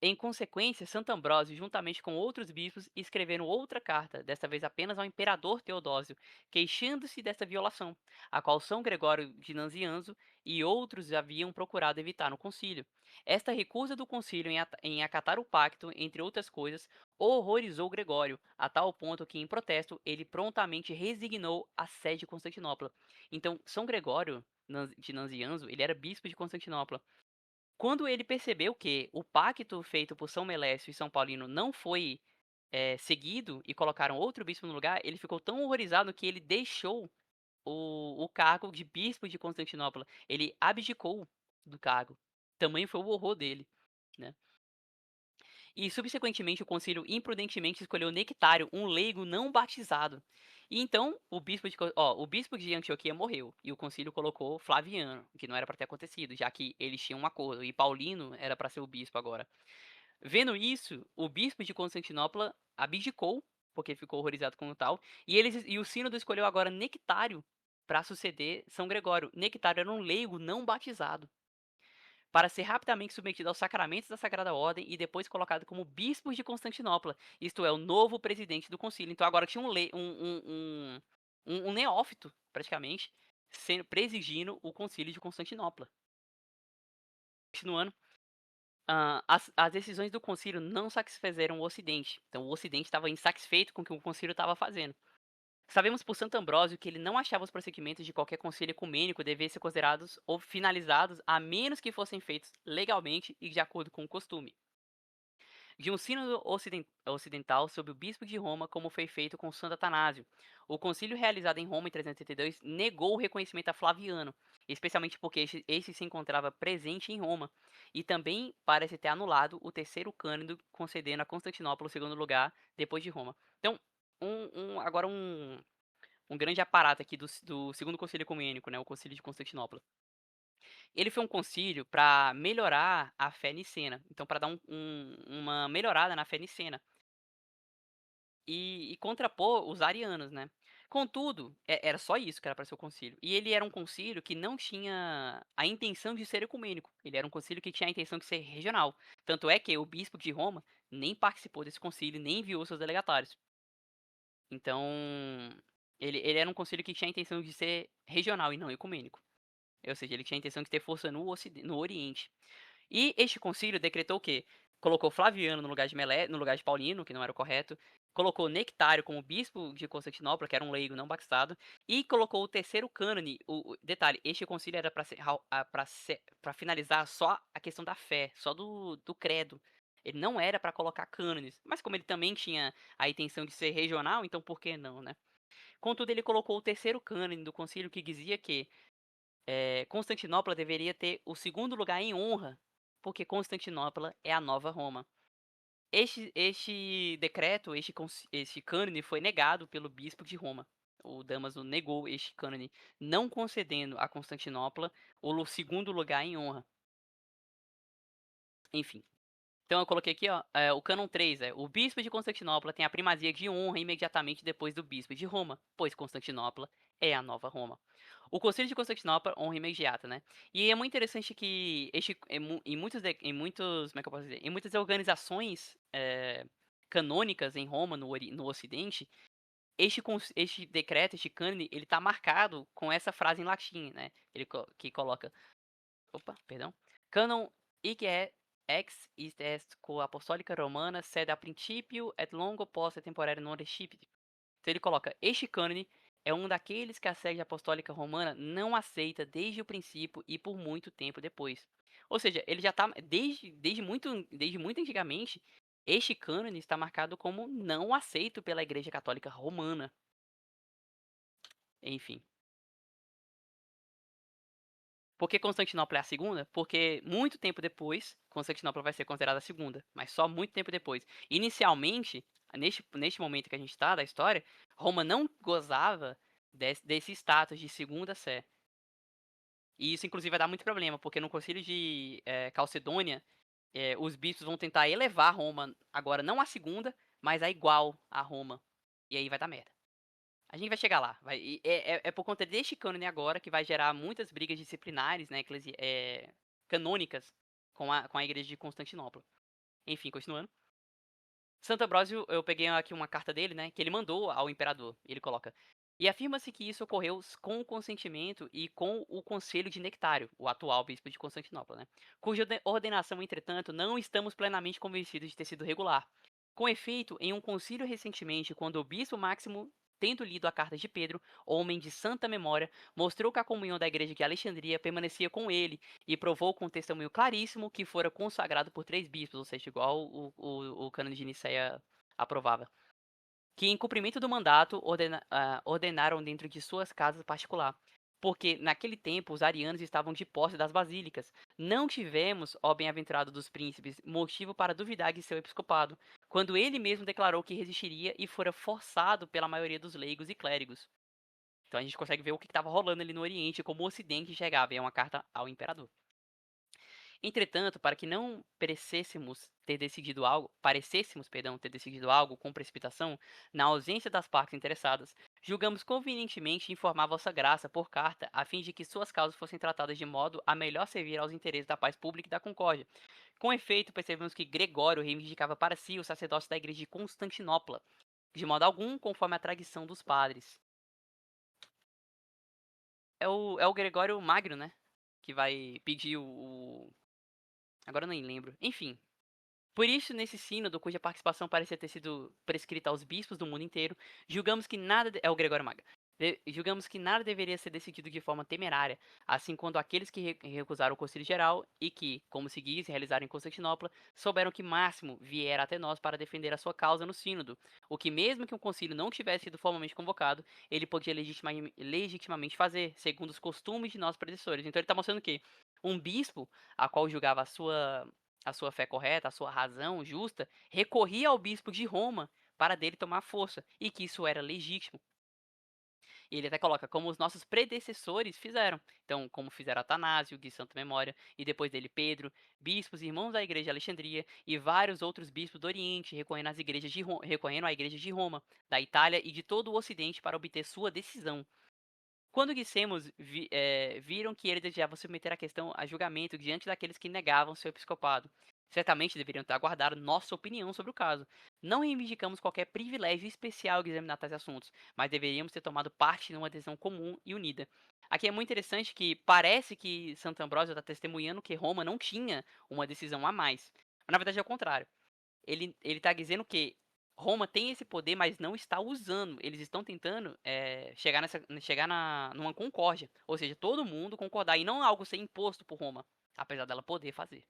Em consequência, Santo Ambrósio, juntamente com outros bispos, escreveram outra carta, desta vez apenas ao imperador Teodósio, queixando-se desta violação, a qual São Gregório de Nazianzo e outros haviam procurado evitar no concílio. Esta recusa do concílio em acatar o pacto, entre outras coisas, horrorizou Gregório, a tal ponto que, em protesto, ele prontamente resignou a sede de Constantinopla. Então, São Gregório de Nazianzo, ele era bispo de Constantinopla. Quando ele percebeu que o pacto feito por São Melécio e São Paulino não foi seguido e colocaram outro bispo no lugar, ele ficou tão horrorizado que ele deixou o cargo de bispo de Constantinopla. Ele abdicou do cargo. Tamanho foi o horror dele, né? E subsequentemente o concílio imprudentemente escolheu Nectário, um leigo não batizado. E então o bispo de Antioquia morreu e o concílio colocou Flaviano, que não era para ter acontecido, já que eles tinham um acordo e Paulino era para ser o bispo agora. Vendo isso, o bispo de Constantinopla abdicou, porque ficou horrorizado com o tal, e o sínodo escolheu agora Nectário para suceder São Gregório. Nectário era um leigo não batizado para ser rapidamente submetido aos sacramentos da Sagrada Ordem e depois colocado como bispo de Constantinopla, isto é, o novo presidente do concílio. Então agora tinha um neófito, praticamente, presidindo o concílio de Constantinopla. Continuando, as decisões do concílio não satisfizeram o Ocidente, então o Ocidente estava insatisfeito com o que o concílio estava fazendo. Sabemos por Santo Ambrósio que ele não achava os procedimentos de qualquer concílio ecumênico deveriam ser considerados ou finalizados a menos que fossem feitos legalmente e de acordo com o costume. De um sínodo ocidental sob o bispo de Roma, como foi feito com Santo Atanásio. O concílio realizado em Roma em 382 negou o reconhecimento a Flaviano, especialmente porque este se encontrava presente em Roma, e também parece ter anulado o terceiro cânodo, concedendo a Constantinopla o segundo lugar depois de Roma. Então, agora um grande aparato aqui do segundo concílio ecumênico, né, o concílio de Constantinopla. Ele foi um concílio para melhorar a fé nicena, então para dar uma melhorada na fé nicena e contrapor os arianos, né. Contudo, era só isso que era para ser o concílio. E ele era um concílio que não tinha a intenção de ser ecumênico, ele era um concílio que tinha a intenção de ser regional. Tanto é que o bispo de Roma nem participou desse concílio, nem enviou seus delegatários. Então, ele era um concílio que tinha a intenção de ser regional e não ecumênico. Ou seja, ele tinha a intenção de ter força no Oriente. E este concílio decretou o quê? Colocou Flaviano no lugar de Paulino, que não era o correto, colocou Nectário como bispo de Constantinopla, que era um leigo não batizado, e colocou o terceiro cânone. Detalhe, este concílio era para finalizar só a questão da fé, só do credo. Ele não era para colocar cânones, mas como ele também tinha a intenção de ser regional, então por que não, né? Contudo, ele colocou o terceiro cânone do concílio que dizia que Constantinopla deveria ter o segundo lugar em honra, porque Constantinopla é a nova Roma. Este decreto, este cânone foi negado pelo bispo de Roma. O Damaso negou este cânone, não concedendo a Constantinopla o segundo lugar em honra. Enfim. Então eu coloquei aqui, ó, o cânon 3 o bispo de Constantinopla tem a primazia de honra imediatamente depois do bispo de Roma, pois Constantinopla é a nova Roma. O Conselho de Constantinopla, honra imediata, né? E é muito interessante que em muitos, como é que eu posso dizer? Em muitas organizações canônicas em Roma, no Ocidente, este decreto, este cânone, ele tá marcado com essa frase em latim, né? Que coloca, opa, perdão, Canon IGE ex est co Apostólica Romana sed a principio et longo post temporare non recipit. Então ele coloca, este cânone é um daqueles que a sede apostólica romana não aceita desde o princípio e por muito tempo depois. Ou seja, ele já está desde muito antigamente, este cânone está marcado como não aceito pela Igreja Católica Romana. Enfim. Por que Constantinopla é a segunda? Porque muito tempo depois, Constantinopla vai ser considerada a segunda, mas só muito tempo depois. Inicialmente, neste momento que a gente está da história, Roma não gozava desse status de segunda sé. E isso, inclusive, vai dar muito problema, porque no concílio de Calcedônia, os bispos vão tentar elevar Roma, agora não a segunda, mas a igual a Roma. E aí vai dar merda. A gente vai chegar lá. É por conta deste cânone agora que vai gerar muitas brigas disciplinares, né, canônicas com a igreja de Constantinopla. Enfim, continuando. Santo Ambrósio, eu peguei aqui uma carta dele, né, que ele mandou ao imperador. Ele coloca: e afirma-se que isso ocorreu com o consentimento e com o conselho de Nectário, o atual bispo de Constantinopla, né, cuja ordenação, entretanto, não estamos plenamente convencidos de ter sido regular. Com efeito, em um concílio recentemente, quando o bispo Máximo, tendo lido a carta de Pedro, homem de santa memória, mostrou que a comunhão da igreja de Alexandria permanecia com ele e provou com testemunho claríssimo que fora consagrado por 3 bispos, ou seja, igual o cânone de Nicéia aprovava, que em cumprimento do mandato ordenaram dentro de suas casas particular, porque naquele tempo os arianos estavam de posse das basílicas. Não tivemos, ó bem-aventurado dos príncipes, motivo para duvidar de seu episcopado, quando ele mesmo declarou que resistiria e fora forçado pela maioria dos leigos e clérigos. Então a gente consegue ver o que estava rolando ali no Oriente, como o Ocidente chegava, e é uma carta ao imperador. Entretanto, para que não parecêssemos ter decidido algo com precipitação, na ausência das partes interessadas, julgamos convenientemente informar Vossa Graça por carta, a fim de que suas causas fossem tratadas de modo a melhor servir aos interesses da paz pública e da concórdia. Com efeito, percebemos que Gregório reivindicava para si o sacerdócio da igreja de Constantinopla, de modo algum conforme a tradição dos padres. É o Gregório Magno, né? Que vai pedir Agora eu nem lembro. Enfim, por isso, nesse sínodo, cuja participação parecia ter sido prescrita aos bispos do mundo inteiro, julgamos que nada. É o Gregório Maga. Julgamos que nada deveria ser decidido de forma temerária, assim quando aqueles que recusaram o Conselho Geral e que, como se diz, realizaram em Constantinopla, souberam que Máximo viera até nós para defender a sua causa no sínodo, o que mesmo que o concílio não tivesse sido formalmente convocado, ele podia legitimamente fazer, segundo os costumes de nossos predecessores. Então ele está mostrando que um bispo, a qual julgava a sua fé correta, a sua razão justa, recorria ao bispo de Roma para dele tomar força, e que isso era legítimo. E ele até coloca, como os nossos predecessores fizeram. Então, como fizeram Atanásio, de santa memória, e depois dele Pedro, bispos, irmãos da igreja de Alexandria, e vários outros bispos do Oriente, recorrendo à igreja de Roma, da Itália e de todo o Ocidente para obter sua decisão. Quando Guissemos viram que ele desejava submeter a questão a julgamento diante daqueles que negavam seu episcopado, certamente deveriam ter aguardado nossa opinião sobre o caso. Não reivindicamos qualquer privilégio especial de examinar tais assuntos, mas deveríamos ter tomado parte numa decisão comum e unida. Aqui é muito interessante que parece que Santo Ambrósio está testemunhando que Roma não tinha uma decisão a mais. Mas na verdade é o contrário. Ele está dizendo que Roma tem esse poder, mas não está usando. Eles estão tentando chegar numa concórdia. Ou seja, todo mundo concordar e não algo ser imposto por Roma. Apesar dela poder fazer.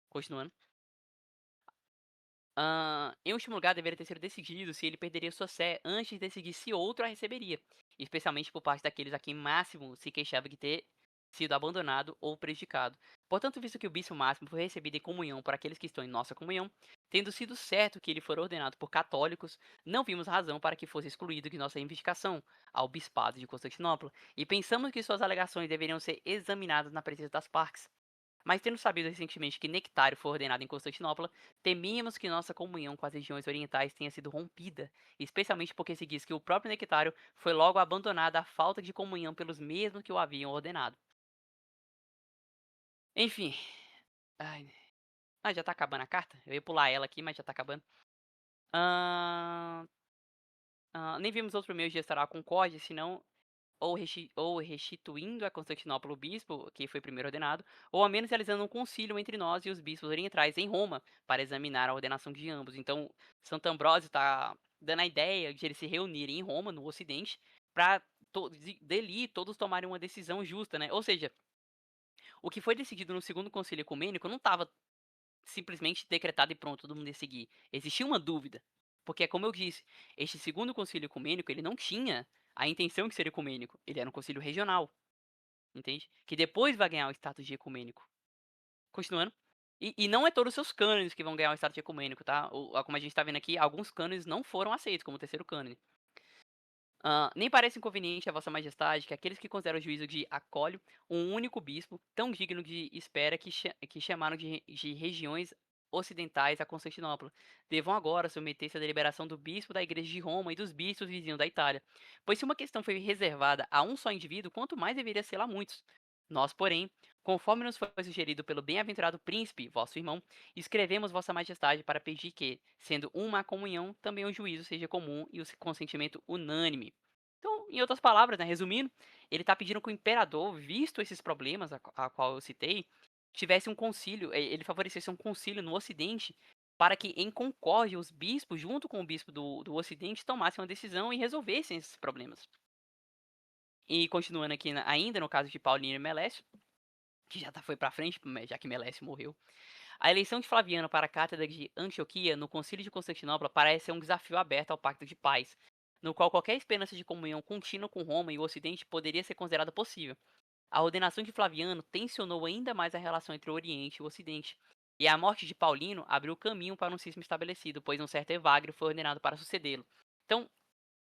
Continuando. Em último lugar, deveria ter sido decidido se ele perderia sua sé antes de decidir se outro a receberia, especialmente por parte daqueles a quem Máximo se queixava de ter sido abandonado ou prejudicado. Portanto, visto que o bispo Máximo foi recebido em comunhão por aqueles que estão em nossa comunhão, tendo sido certo que ele for ordenado por católicos, não vimos razão para que fosse excluído de nossa reivindicação ao bispado de Constantinopla, e pensamos que suas alegações deveriam ser examinadas na presença das partes. Mas tendo sabido recentemente que Nectário foi ordenado em Constantinopla, temíamos que nossa comunhão com as regiões orientais tenha sido rompida, especialmente porque se diz que o próprio Nectário foi logo abandonado à falta de comunhão pelos mesmos que o haviam ordenado. Enfim, ai, já tá acabando a carta? Eu ia pular ela aqui, mas já tá acabando. Ahn, nem vimos outro meio de restaurar a concórdia, senão ou restituindo a Constantinopla o bispo, que foi primeiro ordenado, ou ao menos realizando um concílio entre nós e os bispos orientais em Roma, para examinar a ordenação de ambos. Então, Santo Ambrósio está dando a ideia de eles se reunirem em Roma, no Ocidente, para dali todos tomarem uma decisão justa, né? Ou seja, o que foi decidido no segundo concílio ecumênico não estava simplesmente decretado e pronto, todo mundo ia seguir. Existia uma dúvida. Porque, como eu disse, este segundo concílio ecumênico, ele não tinha a intenção de ser ecumênico. Ele era um concílio regional, entende? Que depois vai ganhar o status de ecumênico. Continuando. E não é todos os seus cânones que vão ganhar o status de ecumênico, tá? Como a gente está vendo aqui, alguns cânones não foram aceitos como o terceiro cânone. Nem parece inconveniente a vossa majestade que aqueles que consideram o juízo de Acólio um único bispo, tão digno de espera que chamaram de regiões ocidentais a Constantinopla, devam agora submeter-se à deliberação do bispo da igreja de Roma e dos bispos vizinhos da Itália. Pois se uma questão foi reservada a um só indivíduo, quanto mais deveria ser a muitos. Nós, porém, conforme nos foi sugerido pelo bem-aventurado príncipe, vosso irmão, escrevemos vossa majestade para pedir que, sendo uma a comunhão, também o juízo seja comum e o consentimento unânime. Então, em outras palavras, né, resumindo, ele está pedindo que o imperador, visto esses problemas a qual eu citei, tivesse um concílio, ele favorecesse um concílio no Ocidente para que, em concórdia, os bispos, junto com o bispo do Ocidente, tomassem uma decisão e resolvessem esses problemas. E continuando aqui, ainda no caso de Paulino e Melécio, que já foi para frente, já que Melécio morreu, a eleição de Flaviano para a cátedra de Antioquia no Concílio de Constantinopla parece ser um desafio aberto ao Pacto de Paz, no qual qualquer esperança de comunhão contínua com Roma e o Ocidente poderia ser considerada possível. A ordenação de Flaviano tensionou ainda mais a relação entre o Oriente e o Ocidente, e a morte de Paulino abriu caminho para um cisma estabelecido, pois um certo Evagrio foi ordenado para sucedê-lo. Então,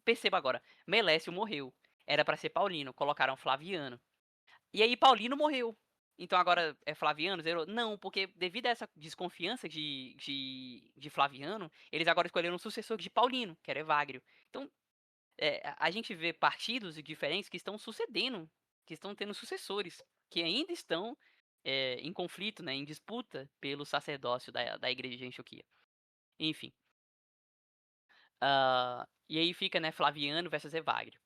perceba agora, Melécio morreu, era para ser Paulino, colocaram Flaviano. E aí Paulino morreu. Então agora é Flaviano, zerou? Não, porque devido a essa desconfiança de Flaviano, eles agora escolheram um sucessor de Paulino, que era Evagrio. Então, a gente vê partidos diferentes que estão sucedendo, que estão tendo sucessores, que ainda estão em conflito, né, em disputa pelo sacerdócio da igreja de Antioquia. Enfim. E aí fica, né, Flaviano versus Evagrio.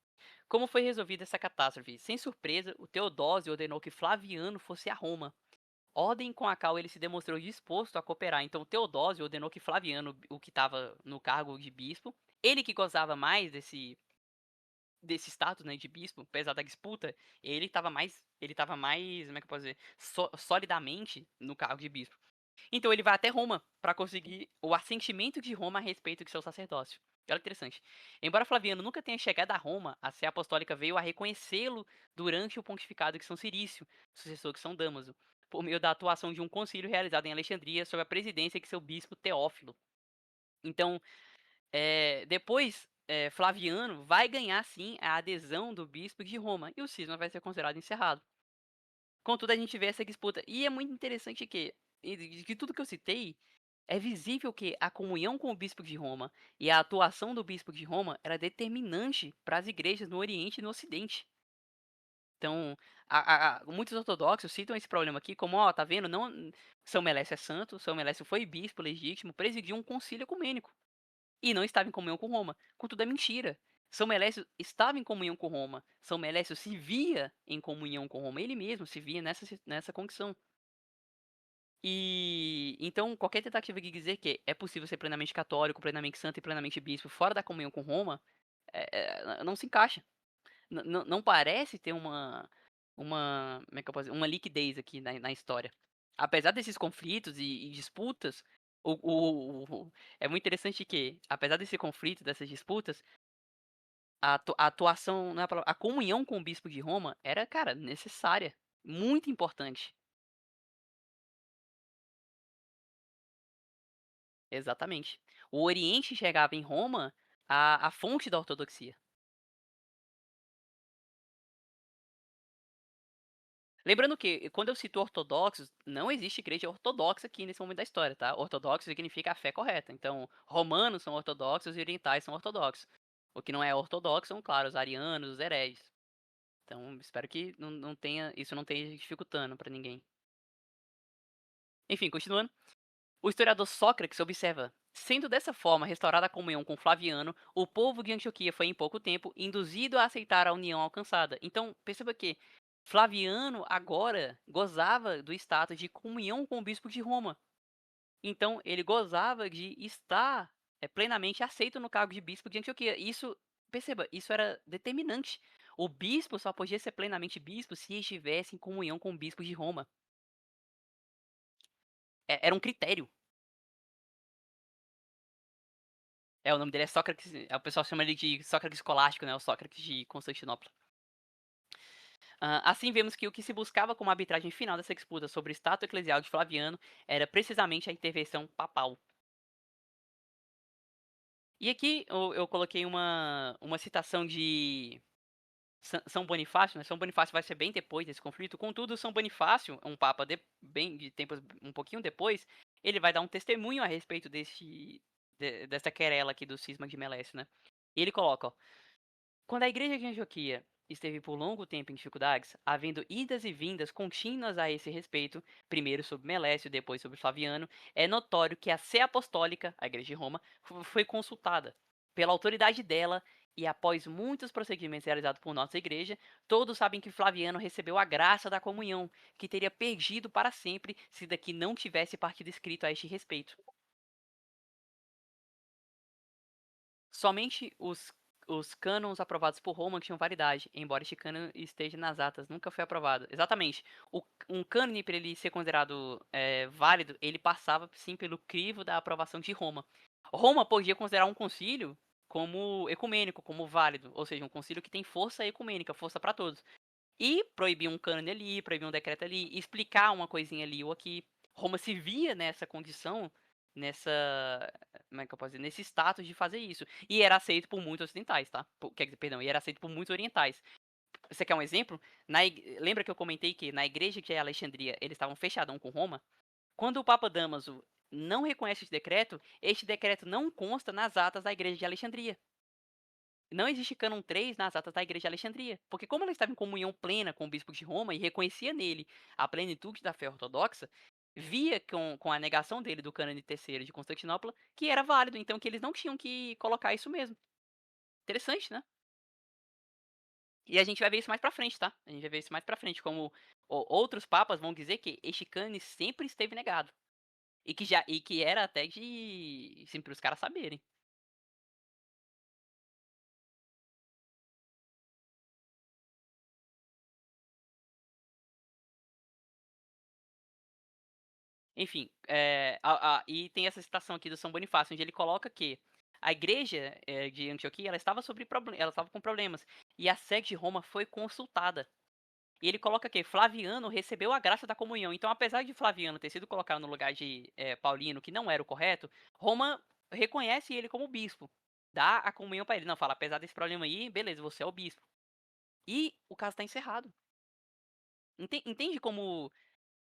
Como foi resolvida essa catástrofe? Sem surpresa, o Teodósio ordenou que Flaviano fosse a Roma, ordem com a qual ele se demonstrou disposto a cooperar. Então, Teodósio ordenou que Flaviano, o que estava no cargo de bispo, ele que gozava mais desse status, né, de bispo, apesar da disputa, ele estava mais, como é que eu posso dizer, solidamente no cargo de bispo. Então ele vai até Roma para conseguir o assentimento de Roma a respeito de seu sacerdócio. Olha que interessante. Embora Flaviano nunca tenha chegado a Roma, a Sé Apostólica veio a reconhecê-lo durante o pontificado de São Cirício, sucessor de São Damaso, por meio da atuação de um concílio realizado em Alexandria sob a presidência de seu bispo Teófilo. Então, depois, Flaviano vai ganhar sim a adesão do bispo de Roma e o cisma vai ser considerado encerrado. Contudo, a gente vê essa disputa. E é muito interessante que, de tudo que eu citei, é visível que a comunhão com o bispo de Roma e a atuação do bispo de Roma era determinante para as igrejas no Oriente e no Ocidente. Então, muitos ortodoxos citam esse problema aqui como, ó, tá vendo? Não, São Melécio é santo, São Melécio foi bispo legítimo, presidiu um concílio ecumênico e não estava em comunhão com Roma. Contudo, é mentira. São Melécio estava em comunhão com Roma. São Melécio se via em comunhão com Roma. Ele mesmo se via nessa condição. E então qualquer tentativa de dizer que é possível ser plenamente católico, plenamente santo e plenamente bispo fora da comunhão com Roma, não se encaixa. Não parece ter como é que eu posso dizer? Uma liquidez aqui na história. Apesar desses conflitos e disputas, é muito interessante que, apesar desse conflito, dessas disputas, a atuação, não é a palavra, a comunhão com o bispo de Roma era, cara, necessária, muito importante. Exatamente. O Oriente enxergava em Roma a fonte da ortodoxia. Lembrando que, quando eu cito ortodoxos, não existe igreja ortodoxa aqui nesse momento da história, tá? Ortodoxo significa a fé correta. Então, romanos são ortodoxos e orientais são ortodoxos. O que não é ortodoxo são, claro, os arianos, os hereges. Então, espero que não tenha, isso não esteja dificultando pra ninguém. Enfim, continuando. O historiador Sócrates observa: sendo dessa forma restaurada a comunhão com Flaviano, o povo de Antioquia foi em pouco tempo induzido a aceitar a união alcançada. Então, perceba que Flaviano agora gozava do status de comunhão com o bispo de Roma. Então, ele gozava de estar plenamente aceito no cargo de bispo de Antioquia. Isso, perceba, isso era determinante. O bispo só podia ser plenamente bispo se estivesse em comunhão com o bispo de Roma. Era um critério. O nome dele é Sócrates. O pessoal chama ele de Sócrates escolástico, né? O Sócrates de Constantinopla. Assim, vemos que o que se buscava como arbitragem final dessa disputa sobre o status eclesial de Flaviano era precisamente a intervenção papal. E aqui eu coloquei uma citação de São Bonifácio, né? São Bonifácio vai ser bem depois desse conflito. Contudo, São Bonifácio, um papa bem de tempos um pouquinho depois, ele vai dar um testemunho a respeito dessa querela aqui do cisma de Melécio, né? E ele coloca, ó, quando a igreja de Antioquia esteve por longo tempo em dificuldades, havendo idas e vindas contínuas a esse respeito, primeiro sobre Melécio, depois sobre Flaviano, é notório que a Sé Apostólica, a igreja de Roma, foi consultada. Pela autoridade dela, e após muitos procedimentos realizados por nossa igreja, todos sabem que Flaviano recebeu a graça da comunhão, que teria perdido para sempre se daqui não tivesse partido escrito a este respeito. Somente os cânons aprovados por Roma tinham validade, embora este cânon esteja nas atas, nunca foi aprovado. Exatamente. Um cânone, para ele ser considerado válido, ele passava sim pelo crivo da aprovação de Roma. Roma podia considerar um concílio como ecumênico, como válido, ou seja, um concílio que tem força ecumênica, força para todos. E proibir um cânone ali, proibir um decreto ali, explicar uma coisinha ali ou aqui. Roma se via nessa condição, nessa. Como é que eu posso dizer? Nesse status de fazer isso. E era aceito por muitos ocidentais, tá? Quer dizer, perdão, e era aceito por muitos orientais. Você quer um exemplo? Lembra que eu comentei que na igreja de Alexandria eles estavam fechadão com Roma? Quando o Papa Damaso não reconhece este decreto não consta nas atas da igreja de Alexandria. Não existe cânon 3 nas atas da Igreja de Alexandria, porque como ela estava em comunhão plena com o bispo de Roma e reconhecia nele a plenitude da fé ortodoxa, via com a negação dele do cânone terceiro de Constantinopla que era válido, então que eles não tinham que colocar isso mesmo. Interessante, né? E a gente vai ver isso mais pra frente, tá? A gente vai ver isso mais pra frente, como outros papas vão dizer que este cânone sempre esteve negado. E que era até de. Assim, para os caras saberem. Enfim, e tem essa citação aqui do São Bonifácio, onde ele coloca que a igreja de Antioquia ela estava com problemas e a sede de Roma foi consultada. E ele coloca que Flaviano recebeu a graça da comunhão. Então, apesar de Flaviano ter sido colocado no lugar de Paulino, que não era o correto, Roma reconhece ele como bispo, dá a comunhão para ele. Não, fala, apesar desse problema aí, beleza, você é o bispo. E o caso está encerrado. Entende como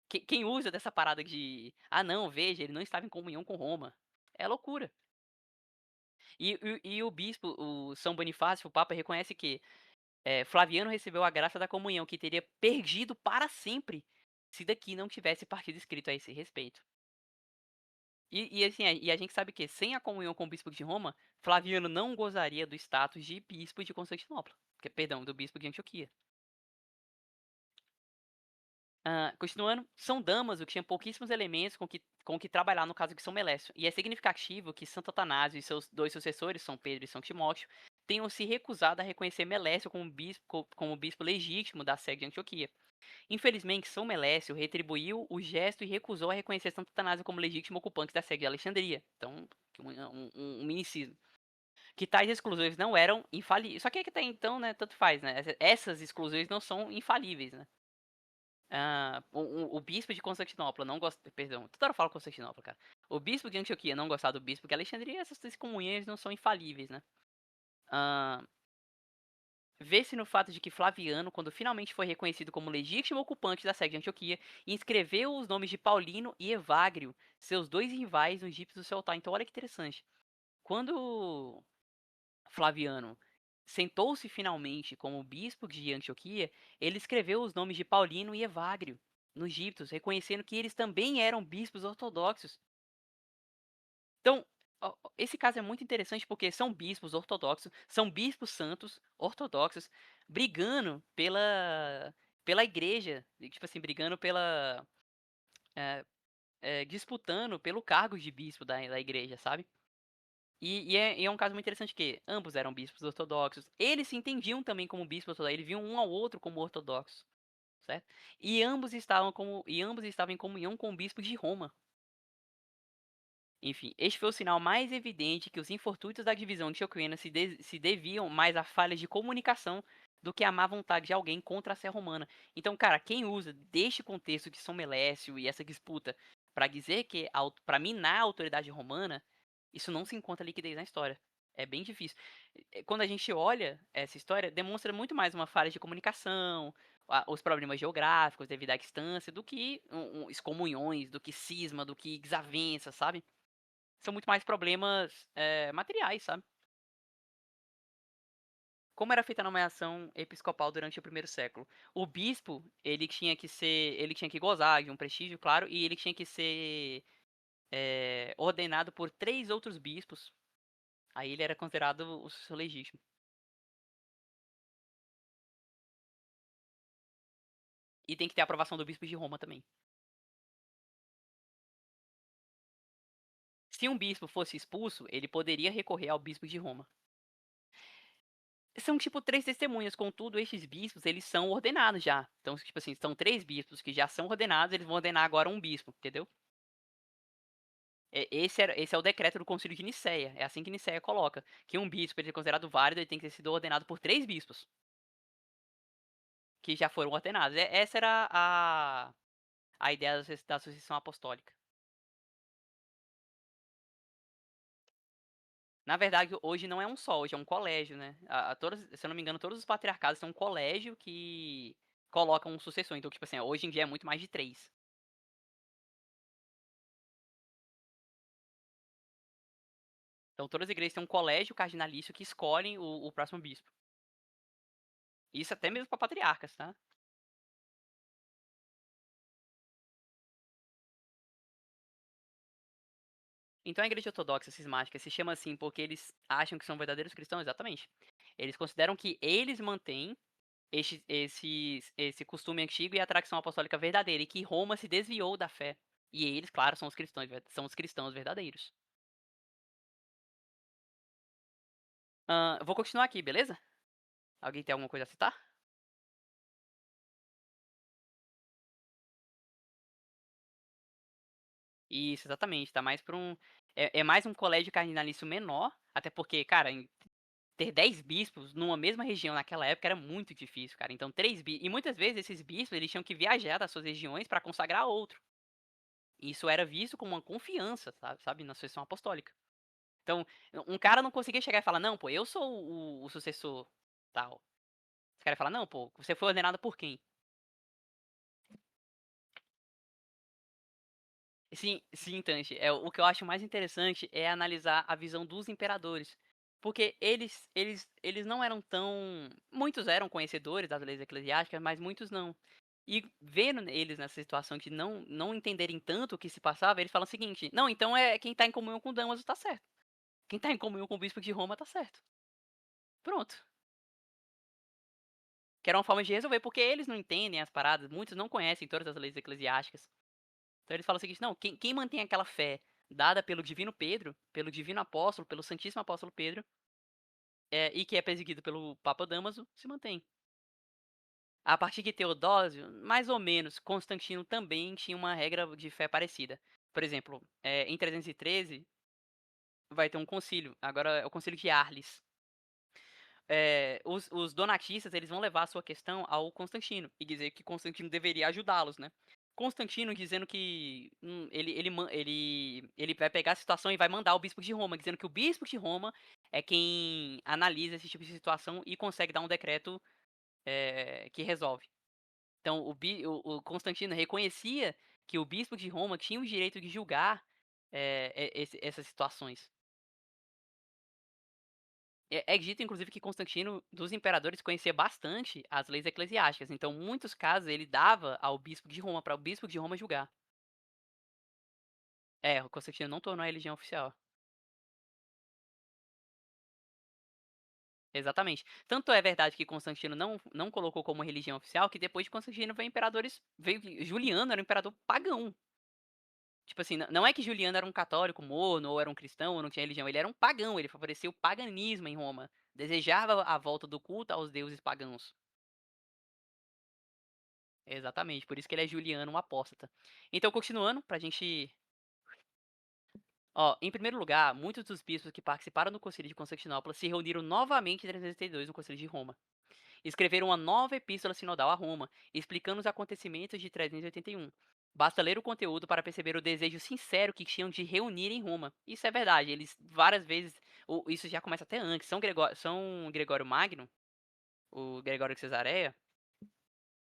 quem usa dessa parada de não, veja, ele não estava em comunhão com Roma. É loucura. E o bispo, o São Bonifácio, o Papa, reconhece que Flaviano recebeu a graça da comunhão, que teria perdido para sempre se daqui não tivesse partido escrito a esse respeito. E assim, e a gente sabe que sem a comunhão com o bispo de Roma, Flaviano não gozaria do status de bispo de Constantinopla. Perdão, do bispo de Antioquia. Continuando, São Damaso tinha pouquíssimos elementos com que trabalhar no caso de São Melécio, e é significativo que Santo Atanásio e seus dois sucessores, São Pedro e São Timóteo, tenham se recusado a reconhecer Melécio como bispo legítimo da sede de Antioquia. Infelizmente, São Melécio retribuiu o gesto e recusou a reconhecer Santo Atanásio como legítimo ocupante da sede de Alexandria. Então, um minicismo. Que tais exclusões não eram infalíveis. Só que até então, né, tanto faz, né? Essas exclusões não são infalíveis, né? O bispo de Constantinopla não gosta. Perdão, toda hora eu falo Constantinopla, cara. O bispo de Antioquia não gostar do bispo de Alexandria, essas comunhões não são infalíveis, né? Ah, Vê-se no fato de que Flaviano, quando finalmente foi reconhecido como legítimo ocupante da sede de Antioquia, inscreveu os nomes de Paulino e Evagrio, seus dois rivais no egípcio do seu altar. Então, olha que interessante. Quando Flaviano sentou-se finalmente como bispo de Antioquia, ele escreveu os nomes de Paulino e Evagrio nos egípcios, reconhecendo que eles também eram bispos ortodoxos. Então, esse caso é muito interessante porque são bispos ortodoxos, são bispos santos ortodoxos, brigando pela igreja, tipo assim, brigando pela, disputando pelo cargo de bispo da igreja, sabe? E é um caso muito interessante que ambos eram bispos ortodoxos, eles se entendiam também como bispos ortodoxos, eles viam um ao outro como ortodoxos, certo? E ambos estavam em comunhão com o bispo de Roma. Enfim, este foi o sinal mais evidente que os infortúnios da divisão antioquiana se deviam mais a falhas de comunicação do que à má vontade de alguém contra a Sé romana. Então, cara, quem usa deste contexto de São Melécio e essa disputa para dizer que, para minar a autoridade romana, isso não se encontra liquidez na história. É bem difícil. Quando a gente olha essa história, demonstra muito mais uma falha de comunicação, os problemas geográficos devido à distância, do que excomunhões, do que cisma, do que desavença, sabe? São muito mais problemas materiais, sabe? Como era feita a nomeação episcopal durante o primeiro século? O bispo, ele tinha que gozar de um prestígio, claro, e ele tinha que ser ordenado por 3 outros bispos. Aí ele era considerado o sucessor legítimo. E tem que ter a aprovação do bispo de Roma também. Se um bispo fosse expulso, ele poderia recorrer ao bispo de Roma. São tipo 3 testemunhas, contudo, estes bispos, eles são ordenados já. Então, tipo assim, são 3 bispos que já são ordenados, eles vão ordenar agora um bispo, entendeu? Esse é o decreto do Concílio de Nicéia. É assim que Nicéia coloca. Que um bispo, ele é considerado válido, ele tem que ter sido ordenado por 3 bispos. Que já foram ordenados. Essa era a ideia da sucessão apostólica. Na verdade, hoje não é um só, hoje é um colégio, né? Se eu não me engano, todos os patriarcados são um colégio que colocam um sucessor. Então, tipo assim, hoje em dia é muito mais de 3. Então, todas as igrejas têm um colégio cardinalício que escolhem o próximo bispo. Isso até mesmo para patriarcas, tá? Então a igreja ortodoxa cismática se chama assim porque eles acham que são verdadeiros cristãos? Exatamente. Eles consideram que eles mantêm esse costume antigo e a tradição apostólica verdadeira, e que Roma se desviou da fé. E eles, claro, são os cristãos verdadeiros. Eu vou continuar aqui, beleza? Alguém tem alguma coisa a citar? Isso, exatamente. Tá mais para um. É mais um colégio cardinalício menor, até porque, cara, ter 10 bispos numa mesma região naquela época era muito difícil, cara. Então, 3 bispos. E muitas vezes esses bispos eles tinham que viajar das suas regiões para consagrar outro. E isso era visto como uma confiança, sabe, na sucessão apostólica. Então, um cara não conseguia chegar e falar, não, pô, eu sou o sucessor, tal. Esse cara fala, não, pô, você foi ordenado por quem? Sim, sim, Tanchi. O que eu acho mais interessante é analisar a visão dos imperadores. Porque eles não eram tão. Muitos eram conhecedores das leis eclesiásticas, mas muitos não. E vendo eles nessa situação de não entenderem tanto o que se passava, eles falam o seguinte: não, então quem tá em comunhão com Damaso tá certo. Quem tá em comunhão com o bispo de Roma tá certo. Pronto. Que era uma forma de resolver, porque eles não entendem as paradas, muitos não conhecem todas as leis eclesiásticas. Então eles falam o seguinte: não, quem mantém aquela fé dada pelo divino Pedro, pelo divino apóstolo, pelo santíssimo apóstolo Pedro, e que é perseguido pelo Papa Damaso, se mantém. A partir de Teodósio, mais ou menos, Constantino também tinha uma regra de fé parecida. Por exemplo, em 313 vai ter um concílio, agora é o concílio de Arles. Os donatistas eles vão levar a sua questão ao Constantino e dizer que Constantino deveria ajudá-los, né? Constantino dizendo que ele vai pegar a situação e vai mandar o bispo de Roma, dizendo que o bispo de Roma é quem analisa esse tipo de situação e consegue dar um decreto que resolve. Então, o Constantino reconhecia que o bispo de Roma tinha o direito de julgar essas situações. É dito, inclusive, que Constantino, dos imperadores, conhecia bastante as leis eclesiásticas. Então, em muitos casos, ele dava ao bispo de Roma, para o bispo de Roma julgar. O Constantino não tornou a religião oficial. Exatamente. Tanto é verdade que Constantino não colocou como religião oficial, que depois de Constantino veio imperadores. Juliano era um imperador pagão. Tipo assim, não é que Juliano era um católico morno, ou era um cristão, ou não tinha religião. Ele era um pagão, ele favoreceu o paganismo em Roma. Desejava a volta do culto aos deuses pagãos. Exatamente, por isso que ele é Juliano, um apóstata. Então, continuando, pra gente. Ó, em primeiro lugar, muitos dos bispos que participaram do Concílio de Constantinopla se reuniram novamente em 382 no Concílio de Roma. Escreveram uma nova epístola sinodal a Roma, explicando os acontecimentos de 381. Basta ler o conteúdo para perceber o desejo sincero que tinham de reunir em Roma. Isso é verdade, eles várias vezes, isso já começa até antes. São Gregório Magno, o Gregório de Cesareia,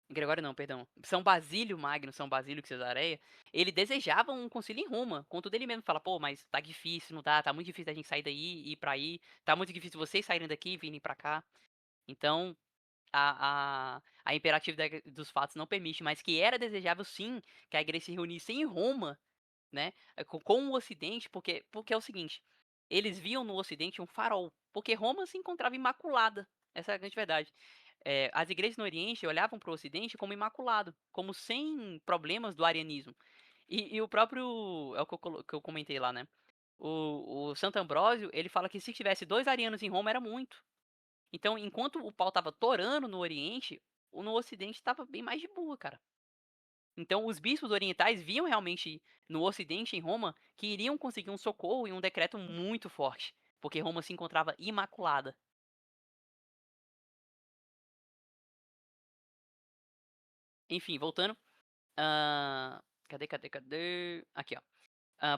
Gregório não, perdão. São Basílio Magno, São Basílio de Cesareia, ele desejava um concílio em Roma. Contudo, ele mesmo fala, pô, mas tá difícil, não dá, tá muito difícil a gente sair daí e ir pra aí, tá muito difícil vocês saírem daqui e virem pra cá. Então, a imperatividade dos fatos não permite, mas que era desejável sim que a igreja se reunisse em Roma, né, com o Ocidente, porque é o seguinte, eles viam no Ocidente um farol, porque Roma se encontrava imaculada, essa é a grande verdade. As igrejas no Oriente olhavam para o Ocidente como imaculado, como sem problemas do arianismo. E o próprio, é o que eu comentei lá, né? O Santo Ambrósio, ele fala que se tivesse 2 arianos em Roma era muito. Então, enquanto o pau estava torando no Oriente, o no Ocidente estava bem mais de boa, cara. Então, os bispos orientais viam realmente no Ocidente, em Roma, que iriam conseguir um socorro e um decreto muito forte, porque Roma se encontrava imaculada. Enfim, voltando. Cadê? Aqui, ó.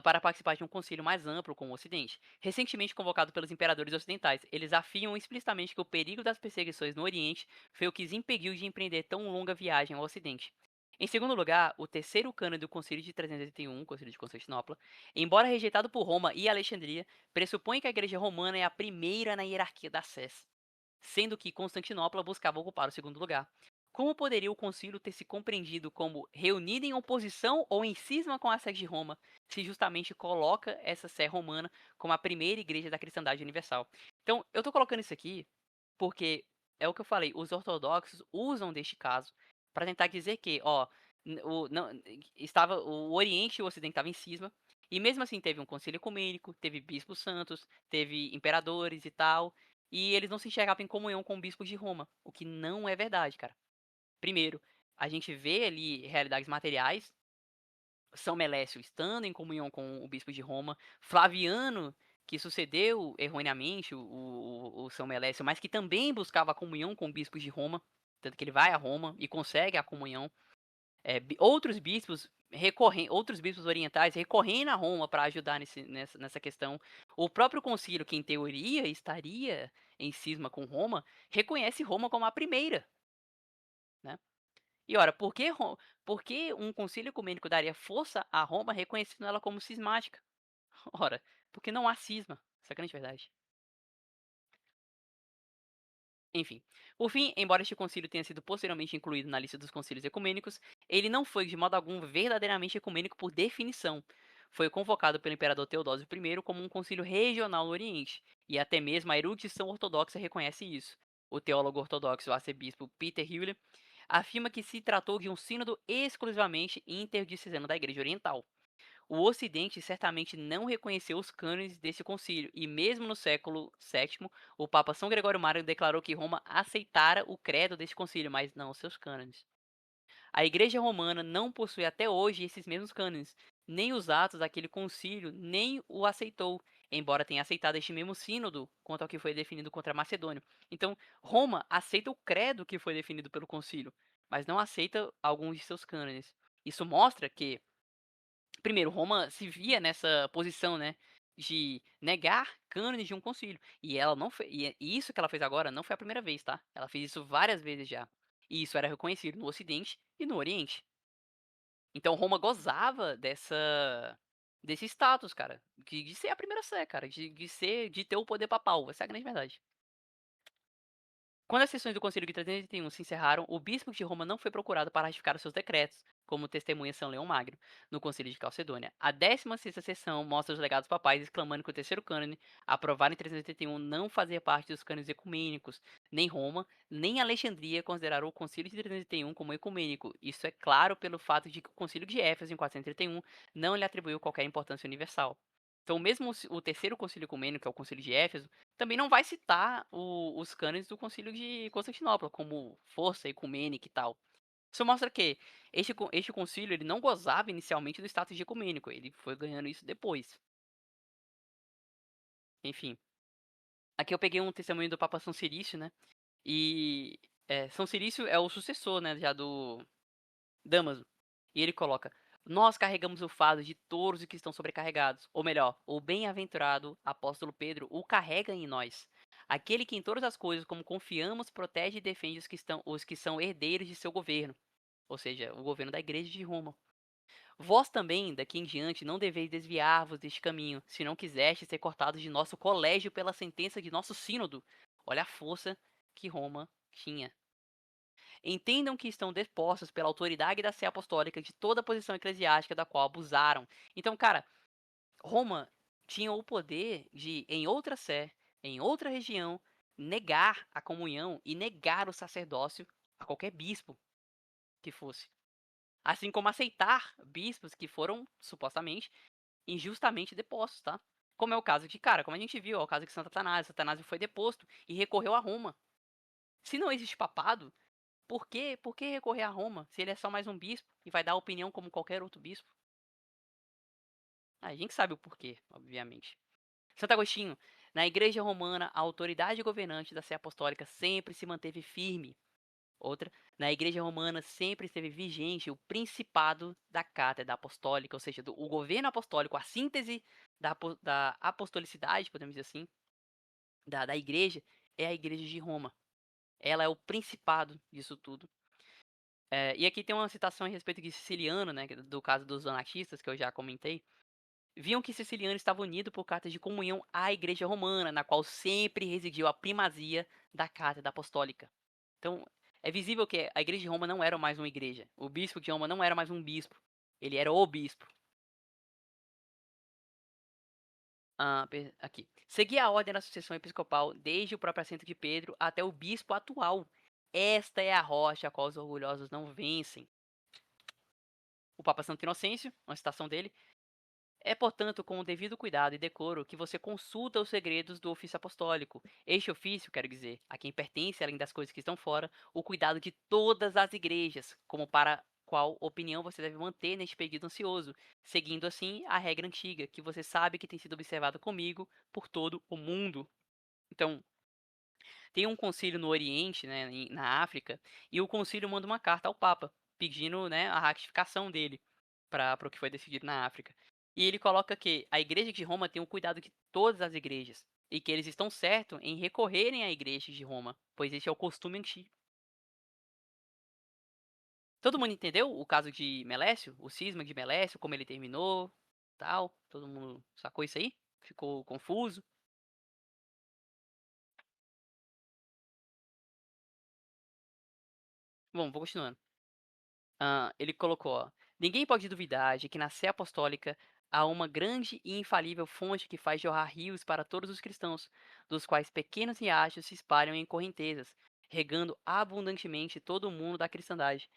Para participar de um concílio mais amplo com o Ocidente. Recentemente convocado pelos imperadores ocidentais, eles afirmam explicitamente que o perigo das perseguições no Oriente foi o que os impediu de empreender tão longa viagem ao Ocidente. Em segundo lugar, o terceiro cânone do Concílio de 381, Concílio de Constantinopla, embora rejeitado por Roma e Alexandria, pressupõe que a Igreja Romana é a primeira na hierarquia da Sé, sendo que Constantinopla buscava ocupar o segundo lugar. Como poderia o concílio ter se compreendido como reunido em oposição ou em cisma com a Sé de Roma, se justamente coloca essa Sé romana como a primeira igreja da cristandade universal? Então, eu estou colocando isso aqui porque é o que eu falei, os ortodoxos usam deste caso para tentar dizer que, ó, o Oriente e o Ocidente estavam em cisma, e mesmo assim teve um concílio ecumênico, teve bispos santos, teve imperadores e tal, e eles não se enxergavam em comunhão com bispos de Roma, o que não é verdade, cara. Primeiro, a gente vê ali realidades materiais, São Melécio estando em comunhão com o bispo de Roma, Flaviano, que sucedeu erroneamente o São Melécio, mas que também buscava a comunhão com o bispo de Roma, tanto que ele vai a Roma e consegue a comunhão. Outros bispos orientais recorrendo a Roma para ajudar nessa questão. O próprio concílio, que em teoria estaria em cisma com Roma, reconhece Roma como a primeira, né? E ora, por que um concílio ecumênico daria força a Roma reconhecendo ela como cismática? Ora, porque não há cisma, essa é a grande verdade. Enfim, por fim, embora este concílio tenha sido posteriormente incluído na lista dos concílios ecumênicos, ele não foi de modo algum verdadeiramente ecumênico por definição. Foi convocado pelo imperador Teodósio I como um concílio regional no Oriente, e até mesmo a erudição ortodoxa reconhece isso. O teólogo ortodoxo, o arcebispo Peter Hülle, afirma que se tratou de um sínodo exclusivamente interdiocesano da Igreja Oriental. O Ocidente certamente não reconheceu os cânones desse concílio, e mesmo no século VII, o Papa São Gregório Magno declarou que Roma aceitara o credo desse concílio, mas não os seus cânones. A Igreja Romana não possui até hoje esses mesmos cânones, nem os atos daquele concílio, nem o aceitou, embora tenha aceitado este mesmo sínodo quanto ao que foi definido contra a Macedônia. Então, Roma aceita o credo que foi definido pelo concílio, mas não aceita alguns de seus cânones. Isso mostra que, primeiro, Roma se via nessa posição, né, de negar cânones de um concílio. E ela não fe e isso que ela fez agora não foi a primeira vez, tá? Ela fez isso várias vezes já. E isso era reconhecido no Ocidente e no Oriente. Então Roma gozava desse status, cara, de ser a primeira sé, cara, de ter o poder papal, essa é a grande verdade. Quando as sessões do Concílio de 381 se encerraram, o bispo de Roma não foi procurado para ratificar os seus decretos, como testemunha São Leão Magno, no Concílio de Calcedônia. A 16ª sessão mostra os legados papais exclamando que o terceiro cânone, aprovado em 381, não fazia parte dos cânones ecumênicos. Nem Roma, nem Alexandria consideraram o Concílio de 381 como ecumênico. Isso é claro pelo fato de que o Concílio de Éfeso, em 431, não lhe atribuiu qualquer importância universal. Então, mesmo o terceiro concílio ecumênico, que é o concílio de Éfeso, também não vai citar os cânones do concílio de Constantinopla, como força ecumênica e tal. Isso mostra que este concílio ele não gozava inicialmente do status de ecumênico, ele foi ganhando isso depois. Enfim, aqui eu peguei um testemunho do Papa São Cirício, né? E São Cirício é o sucessor, né, já do Damaso. E ele coloca: Nós carregamos o fardo de todos os que estão sobrecarregados. Ou melhor, o bem-aventurado apóstolo Pedro o carrega em nós. Aquele que em todas as coisas, como confiamos, protege e defende os que são herdeiros de seu governo. Ou seja, o governo da igreja de Roma. Vós também, daqui em diante, não deveis desviar-vos deste caminho, se não quiseste ser cortados de nosso colégio pela sentença de nosso sínodo. Olha a força que Roma tinha. Entendam que estão depostos pela autoridade da sé apostólica de toda a posição eclesiástica da qual abusaram. Então, cara, Roma tinha o poder de, em outra sé, em outra região, negar a comunhão e negar o sacerdócio a qualquer bispo que fosse. Assim como aceitar bispos que foram, supostamente, injustamente depostos, tá? Como é o caso de, cara, como a gente viu, é o caso de Santo Atanásio. Santo Atanásio foi deposto e recorreu a Roma. Se não existe papado, por que recorrer a Roma se ele é só mais um bispo e vai dar opinião como qualquer outro bispo? A gente sabe o porquê, obviamente. Santo Agostinho, na Igreja Romana, a autoridade governante da Sé Apostólica sempre se manteve firme. Outra, na Igreja Romana sempre esteve vigente o principado da Cátedra Apostólica, ou seja, o governo apostólico, a síntese da apostolicidade, podemos dizer assim, da Igreja, é a Igreja de Roma. Ela é o principado disso tudo. E aqui tem uma citação a respeito de Siciliano, né, do caso dos anarquistas, que eu já comentei. Viam que Siciliano estava unido por cartas de comunhão à Igreja Romana, na qual sempre residiu a primazia da Cátedra Apostólica. Então, é visível que a Igreja de Roma não era mais uma igreja. O bispo de Roma não era mais um bispo. Ele era o bispo. Aqui. Seguia a ordem da sucessão episcopal desde o próprio assento de Pedro até o bispo atual. Esta é a rocha a qual os orgulhosos não vencem. O Papa Santo Inocêncio, uma citação dele: é, portanto, com o devido cuidado e decoro que você consulta os segredos do ofício apostólico. Este ofício, quero dizer, a quem pertence, além das coisas que estão fora, o cuidado de todas as igrejas, como para qual opinião você deve manter neste pedido ansioso, seguindo assim a regra antiga, que você sabe que tem sido observada comigo por todo o mundo. Então, tem um concílio no Oriente, né, na África, e o concílio manda uma carta ao Papa, pedindo, né, a ratificação dele para o que foi decidido na África. E ele coloca que a Igreja de Roma tem o cuidado de todas as igrejas, e que eles estão certos em recorrerem à Igreja de Roma, pois esse é o costume antigo. Todo mundo entendeu o caso de Melécio, o cisma de Melécio, como ele terminou, tal? Todo mundo sacou isso aí? Ficou confuso? Bom, vou continuando. Ele colocou, ó: Ninguém pode duvidar de que na Sé Apostólica há uma grande e infalível fonte que faz jorrar rios para todos os cristãos, dos quais pequenos riachos se espalham em correntezas, regando abundantemente todo o mundo da cristandade.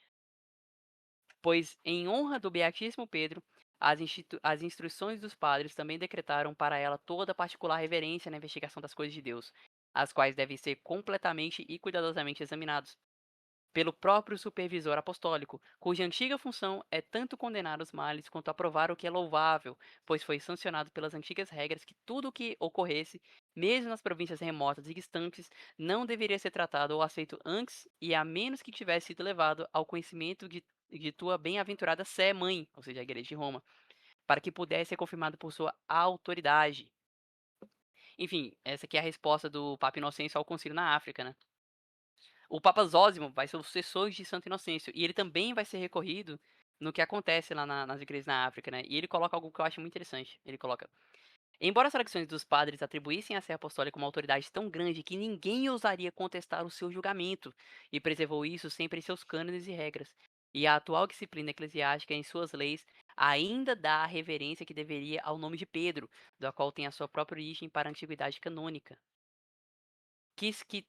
Pois, em honra do Beatíssimo Pedro, as instruções dos padres também decretaram para ela toda particular reverência na investigação das coisas de Deus, as quais devem ser completamente e cuidadosamente examinados pelo próprio supervisor apostólico, cuja antiga função é tanto condenar os males quanto aprovar o que é louvável, pois foi sancionado pelas antigas regras que tudo o que ocorresse, mesmo nas províncias remotas e distantes, não deveria ser tratado ou aceito antes e a menos que tivesse sido levado ao conhecimento de de tua bem-aventurada Sé mãe, ou seja, a Igreja de Roma, para que pudesse ser confirmado por sua autoridade. Enfim, essa aqui é a resposta do Papa Inocêncio ao concílio na África, né? O Papa Zósimo vai ser o sucessor de Santo Inocêncio, e ele também vai ser recorrido no que acontece lá nas igrejas na África, né? E ele coloca algo que eu acho muito interessante. Ele coloca: embora as tradições dos padres atribuíssem à Sé Apostólica uma autoridade tão grande que ninguém ousaria contestar o seu julgamento, e preservou isso sempre em seus cânones e regras, e a atual disciplina eclesiástica em suas leis ainda dá a reverência que deveria ao nome de Pedro, da qual tem a sua própria origem para a antiguidade canônica. Quis que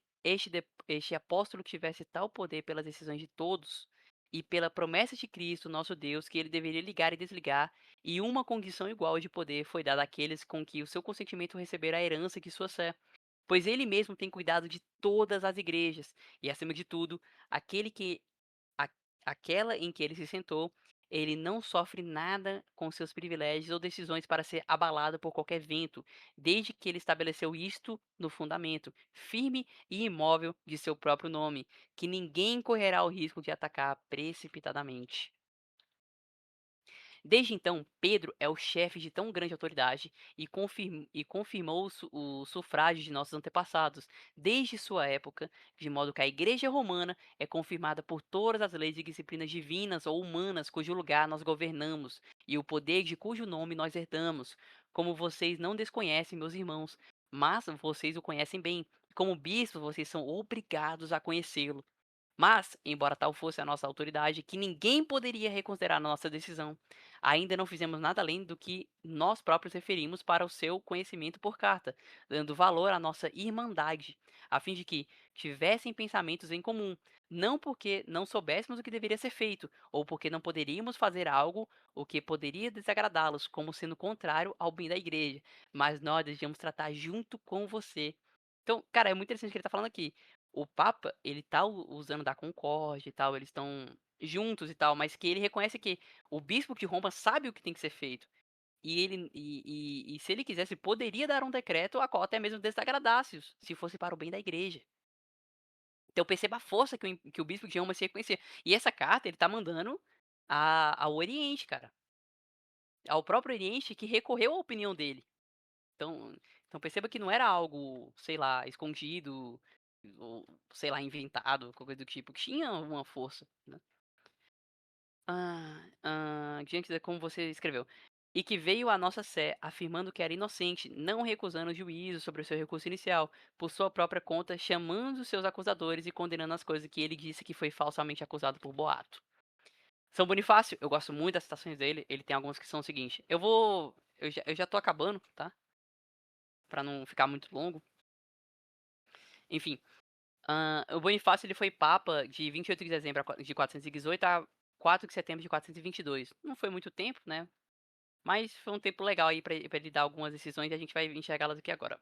este apóstolo tivesse tal poder pelas decisões de todos e pela promessa de Cristo, nosso Deus, que ele deveria ligar e desligar, e uma condição igual de poder foi dada àqueles com que o seu consentimento recebera a herança de sua fé. Pois ele mesmo tem cuidado de todas as igrejas, e acima de tudo, aquele que a aquela em que ele se sentou, ele não sofre nada com seus privilégios ou decisões para ser abalado por qualquer vento, desde que ele estabeleceu isto no fundamento, firme e imóvel de seu próprio nome, que ninguém correrá o risco de atacar precipitadamente. Desde então, Pedro é o chefe de tão grande autoridade e, confirmou o sufrágio de nossos antepassados, desde sua época, de modo que a Igreja Romana é confirmada por todas as leis e disciplinas divinas ou humanas cujo lugar nós governamos e o poder de cujo nome nós herdamos. Como vocês não desconhecem, meus irmãos, mas vocês o conhecem bem. Como bispos, vocês são obrigados a conhecê-lo. Mas, embora tal fosse a nossa autoridade, que ninguém poderia reconsiderar nossa decisão, ainda não fizemos nada além do que nós próprios referimos para o seu conhecimento por carta, dando valor à nossa irmandade, a fim de que tivessem pensamentos em comum, não porque não soubéssemos o que deveria ser feito, ou porque não poderíamos fazer algo o que poderia desagradá-los, como sendo contrário ao bem da igreja, mas nós desejamos tratar junto com você. Então, cara, é muito interessante o que ele está falando aqui. O Papa, ele tá usando da concórdia e tal, eles estão juntos e tal, mas que ele reconhece que o bispo de Roma sabe o que tem que ser feito. E se ele quisesse, poderia dar um decreto a qual até mesmo desagradasse-os, se fosse para o bem da igreja. Então perceba a força que o bispo de Roma se reconhecer. E essa carta ele tá mandando ao Oriente, cara. Ao próprio Oriente que recorreu à opinião dele. Então, então perceba que não era algo, sei lá, escondido ou, sei lá, inventado, qualquer coisa do tipo, que tinha uma força, né? Diante de como você escreveu. E que veio à nossa sé, afirmando que era inocente, não recusando juízo sobre o seu recurso inicial, por sua própria conta, chamando os seus acusadores e condenando as coisas que ele disse que foi falsamente acusado por boato. São Bonifácio, eu gosto muito das citações dele, ele tem algumas que são o seguinte. Eu já tô acabando, tá? Pra não ficar muito longo. Enfim, o Bonifácio ele foi papa de 28 de dezembro de 418 a 4 de setembro de 422. Não foi muito tempo, né? Mas foi um tempo legal aí pra ele dar algumas decisões e a gente vai enxergá-las aqui agora.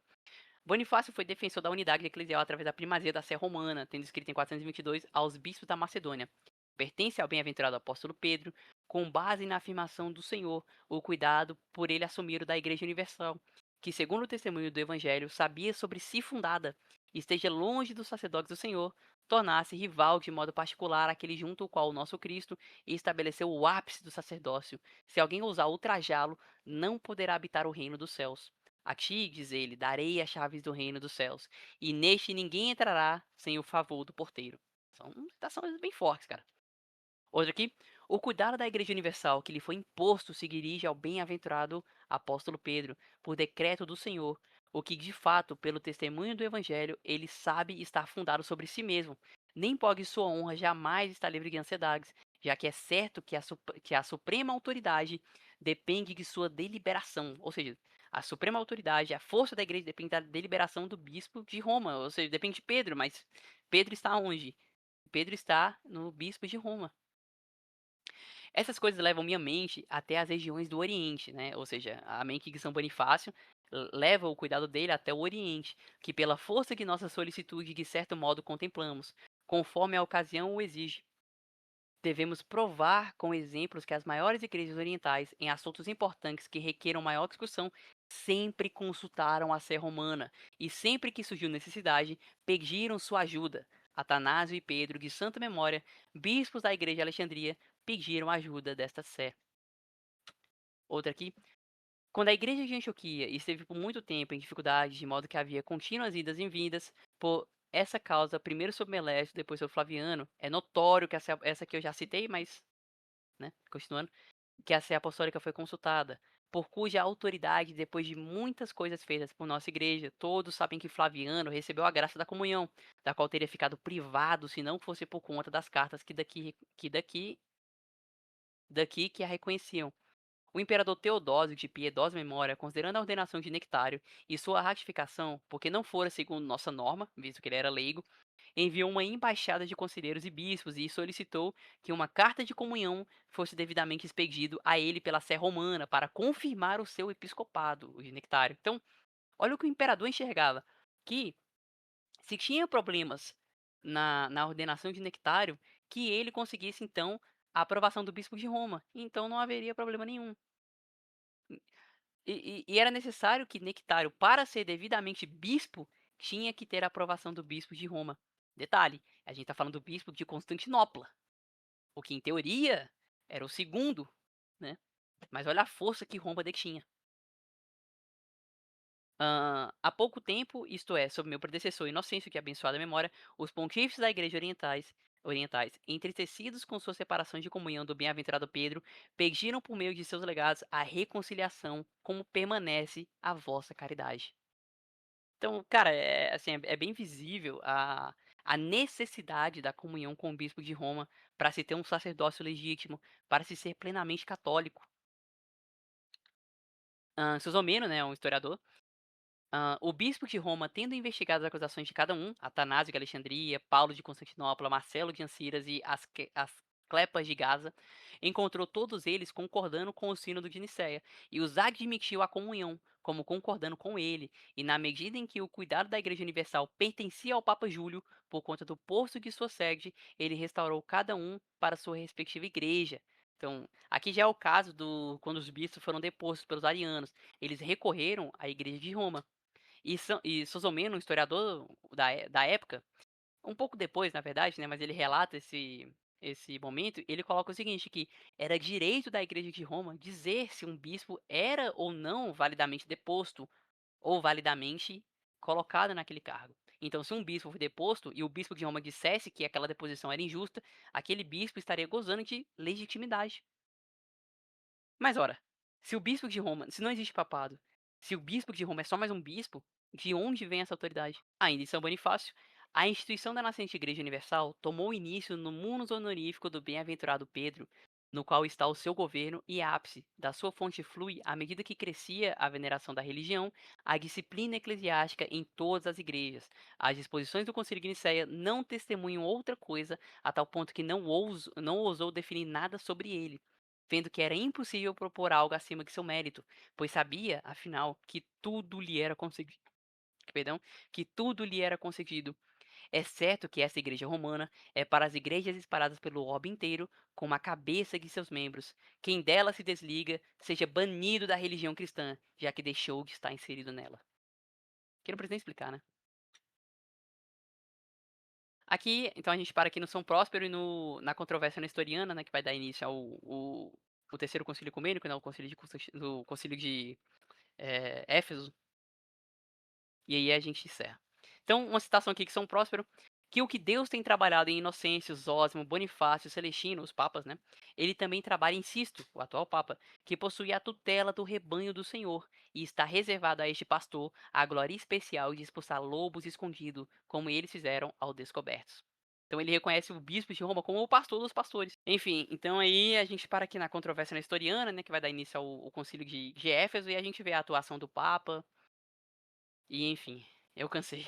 Bonifácio foi defensor da unidade eclesial através da primazia da Sé Romana, tendo escrito em 422 aos bispos da Macedônia. Pertence ao bem-aventurado apóstolo Pedro, com base na afirmação do Senhor, o cuidado por ele assumir o da Igreja Universal, que, segundo o testemunho do Evangelho, sabia sobre si fundada, e esteja longe dos sacerdotes do Senhor, tornasse rival de modo particular aquele junto ao qual o nosso Cristo estabeleceu o ápice do sacerdócio. Se alguém ousar ultrajá-lo, não poderá habitar o reino dos céus. A ti, diz ele, darei as chaves do reino dos céus, e neste ninguém entrará sem o favor do porteiro. São citações bem fortes, cara. Outra aqui. O cuidado da Igreja Universal que lhe foi imposto se dirige ao bem-aventurado apóstolo Pedro, por decreto do Senhor, o que de fato, pelo testemunho do Evangelho, ele sabe estar fundado sobre si mesmo. Nem pode sua honra jamais estar livre de ansiedades, já que é certo que a suprema autoridade depende de sua deliberação. Ou seja, a suprema autoridade, a força da igreja depende da deliberação do bispo de Roma. Ou seja, depende de Pedro, mas Pedro está onde? Pedro está no bispo de Roma. Essas coisas levam minha mente até as regiões do Oriente, né? Ou seja, a mente de São Bonifácio leva o cuidado dele até o Oriente, que pela força de nossa solicitude de certo modo contemplamos, conforme a ocasião o exige. Devemos provar com exemplos que as maiores igrejas orientais, em assuntos importantes que requeram maior discussão, sempre consultaram a Sé Romana e sempre que surgiu necessidade, pediram sua ajuda. Atanásio e Pedro, de santa memória, bispos da igreja de Alexandria, pediram ajuda desta sé. Outra aqui. Quando a igreja de Antioquia esteve por muito tempo em dificuldade, de modo que havia contínuas idas e vindas, por essa causa, primeiro sob Melécio, depois sob Flaviano, é notório que essa aqui eu já citei, mas, né, continuando, que a sé apostólica foi consultada, por cuja autoridade, depois de muitas coisas feitas por nossa igreja, todos sabem que Flaviano recebeu a graça da comunhão, da qual teria ficado privado se não fosse por conta das cartas daqui que a reconheciam. O imperador Teodósio, de piedosa memória, considerando a ordenação de Nectário e sua ratificação, porque não fora segundo nossa norma, visto que ele era leigo, enviou uma embaixada de conselheiros e bispos e solicitou que uma carta de comunhão fosse devidamente expedido a ele pela Sé Romana para confirmar o seu episcopado, o de Nectário. Então, olha o que o imperador enxergava, que se tinha problemas na ordenação de Nectário, que ele conseguisse, então, a aprovação do bispo de Roma. Então não haveria problema nenhum. E era necessário que Nectário, para ser devidamente bispo, tinha que ter a aprovação do bispo de Roma. Detalhe, a gente está falando do bispo de Constantinopla, o que em teoria era o segundo, né? Mas olha a força que Roma detinha. Há pouco tempo, isto é, sob meu predecessor Inocêncio, que abençoada memória, os pontífices da Igreja orientais, entristecidos com sua separação de comunhão do bem-aventurado Pedro, pediram por meio de seus legados a reconciliação, como permanece a vossa caridade. Então, cara, assim, é bem visível a necessidade da comunhão com o bispo de Roma para se ter um sacerdócio legítimo, para se ser plenamente católico. Susomeno, né, um historiador, o bispo de Roma, tendo investigado as acusações de cada um, Atanásio de Alexandria, Paulo de Constantinopla, Marcelo de Anciras e Asclepas de Gaza, encontrou todos eles concordando com o sínodo de Nicéia e os admitiu à comunhão, como concordando com ele, e na medida em que o cuidado da Igreja Universal pertencia ao Papa Júlio, por conta do posto de sua sede, ele restaurou cada um para sua respectiva igreja. Então, aqui já é o caso do quando os bispos foram depostos pelos arianos. Eles recorreram à Igreja de Roma. E Sosomeno, um historiador da época, um pouco depois, na verdade, né, mas ele relata esse momento, ele coloca o seguinte, que era direito da Igreja de Roma dizer se um bispo era ou não validamente deposto ou validamente colocado naquele cargo. Então, se um bispo foi deposto e o bispo de Roma dissesse que aquela deposição era injusta, aquele bispo estaria gozando de legitimidade. Mas ora, se não existe papado, se o bispo de Roma é só mais um bispo, de onde vem essa autoridade? Ainda em São Bonifácio, a instituição da nascente Igreja Universal tomou início no munus honorífico do bem-aventurado Pedro, no qual está o seu governo e ápice. Da sua fonte flui, à medida que crescia a veneração da religião, a disciplina eclesiástica em todas as igrejas. As disposições do Concílio de Nicéia não testemunham outra coisa, a tal ponto que não ousou definir nada sobre ele, vendo que era impossível propor algo acima de seu mérito, pois sabia, afinal, que tudo lhe era concedido. Perdão, que tudo lhe era concedido. É certo que essa igreja romana é para as igrejas espalhadas pelo orbe inteiro, como a cabeça de seus membros. Quem dela se desliga, seja banido da religião cristã, já que deixou de estar inserido nela. Que não precisa nem explicar, né? Aqui, então a gente para aqui no São Próspero e na controvérsia nestoriana, né, que vai dar início o terceiro concílio ecumênico, né, o concílio do concílio de Éfeso, e aí a gente encerra. Então, uma citação aqui que São Próspero, que o que Deus tem trabalhado em Inocêncio, Zósimo, Bonifácio, Celestino, os papas, né? Ele também trabalha em Sisto, o atual papa, que possui a tutela do rebanho do Senhor e está reservado a este pastor a glória especial de expulsar lobos escondidos, como eles fizeram ao descobertos. Então ele reconhece o bispo de Roma como o pastor dos pastores. Enfim, então aí a gente para aqui na controvérsia nestoriana, né, que vai dar início ao concílio de Éfeso, e a gente vê a atuação do Papa, e enfim, eu cansei.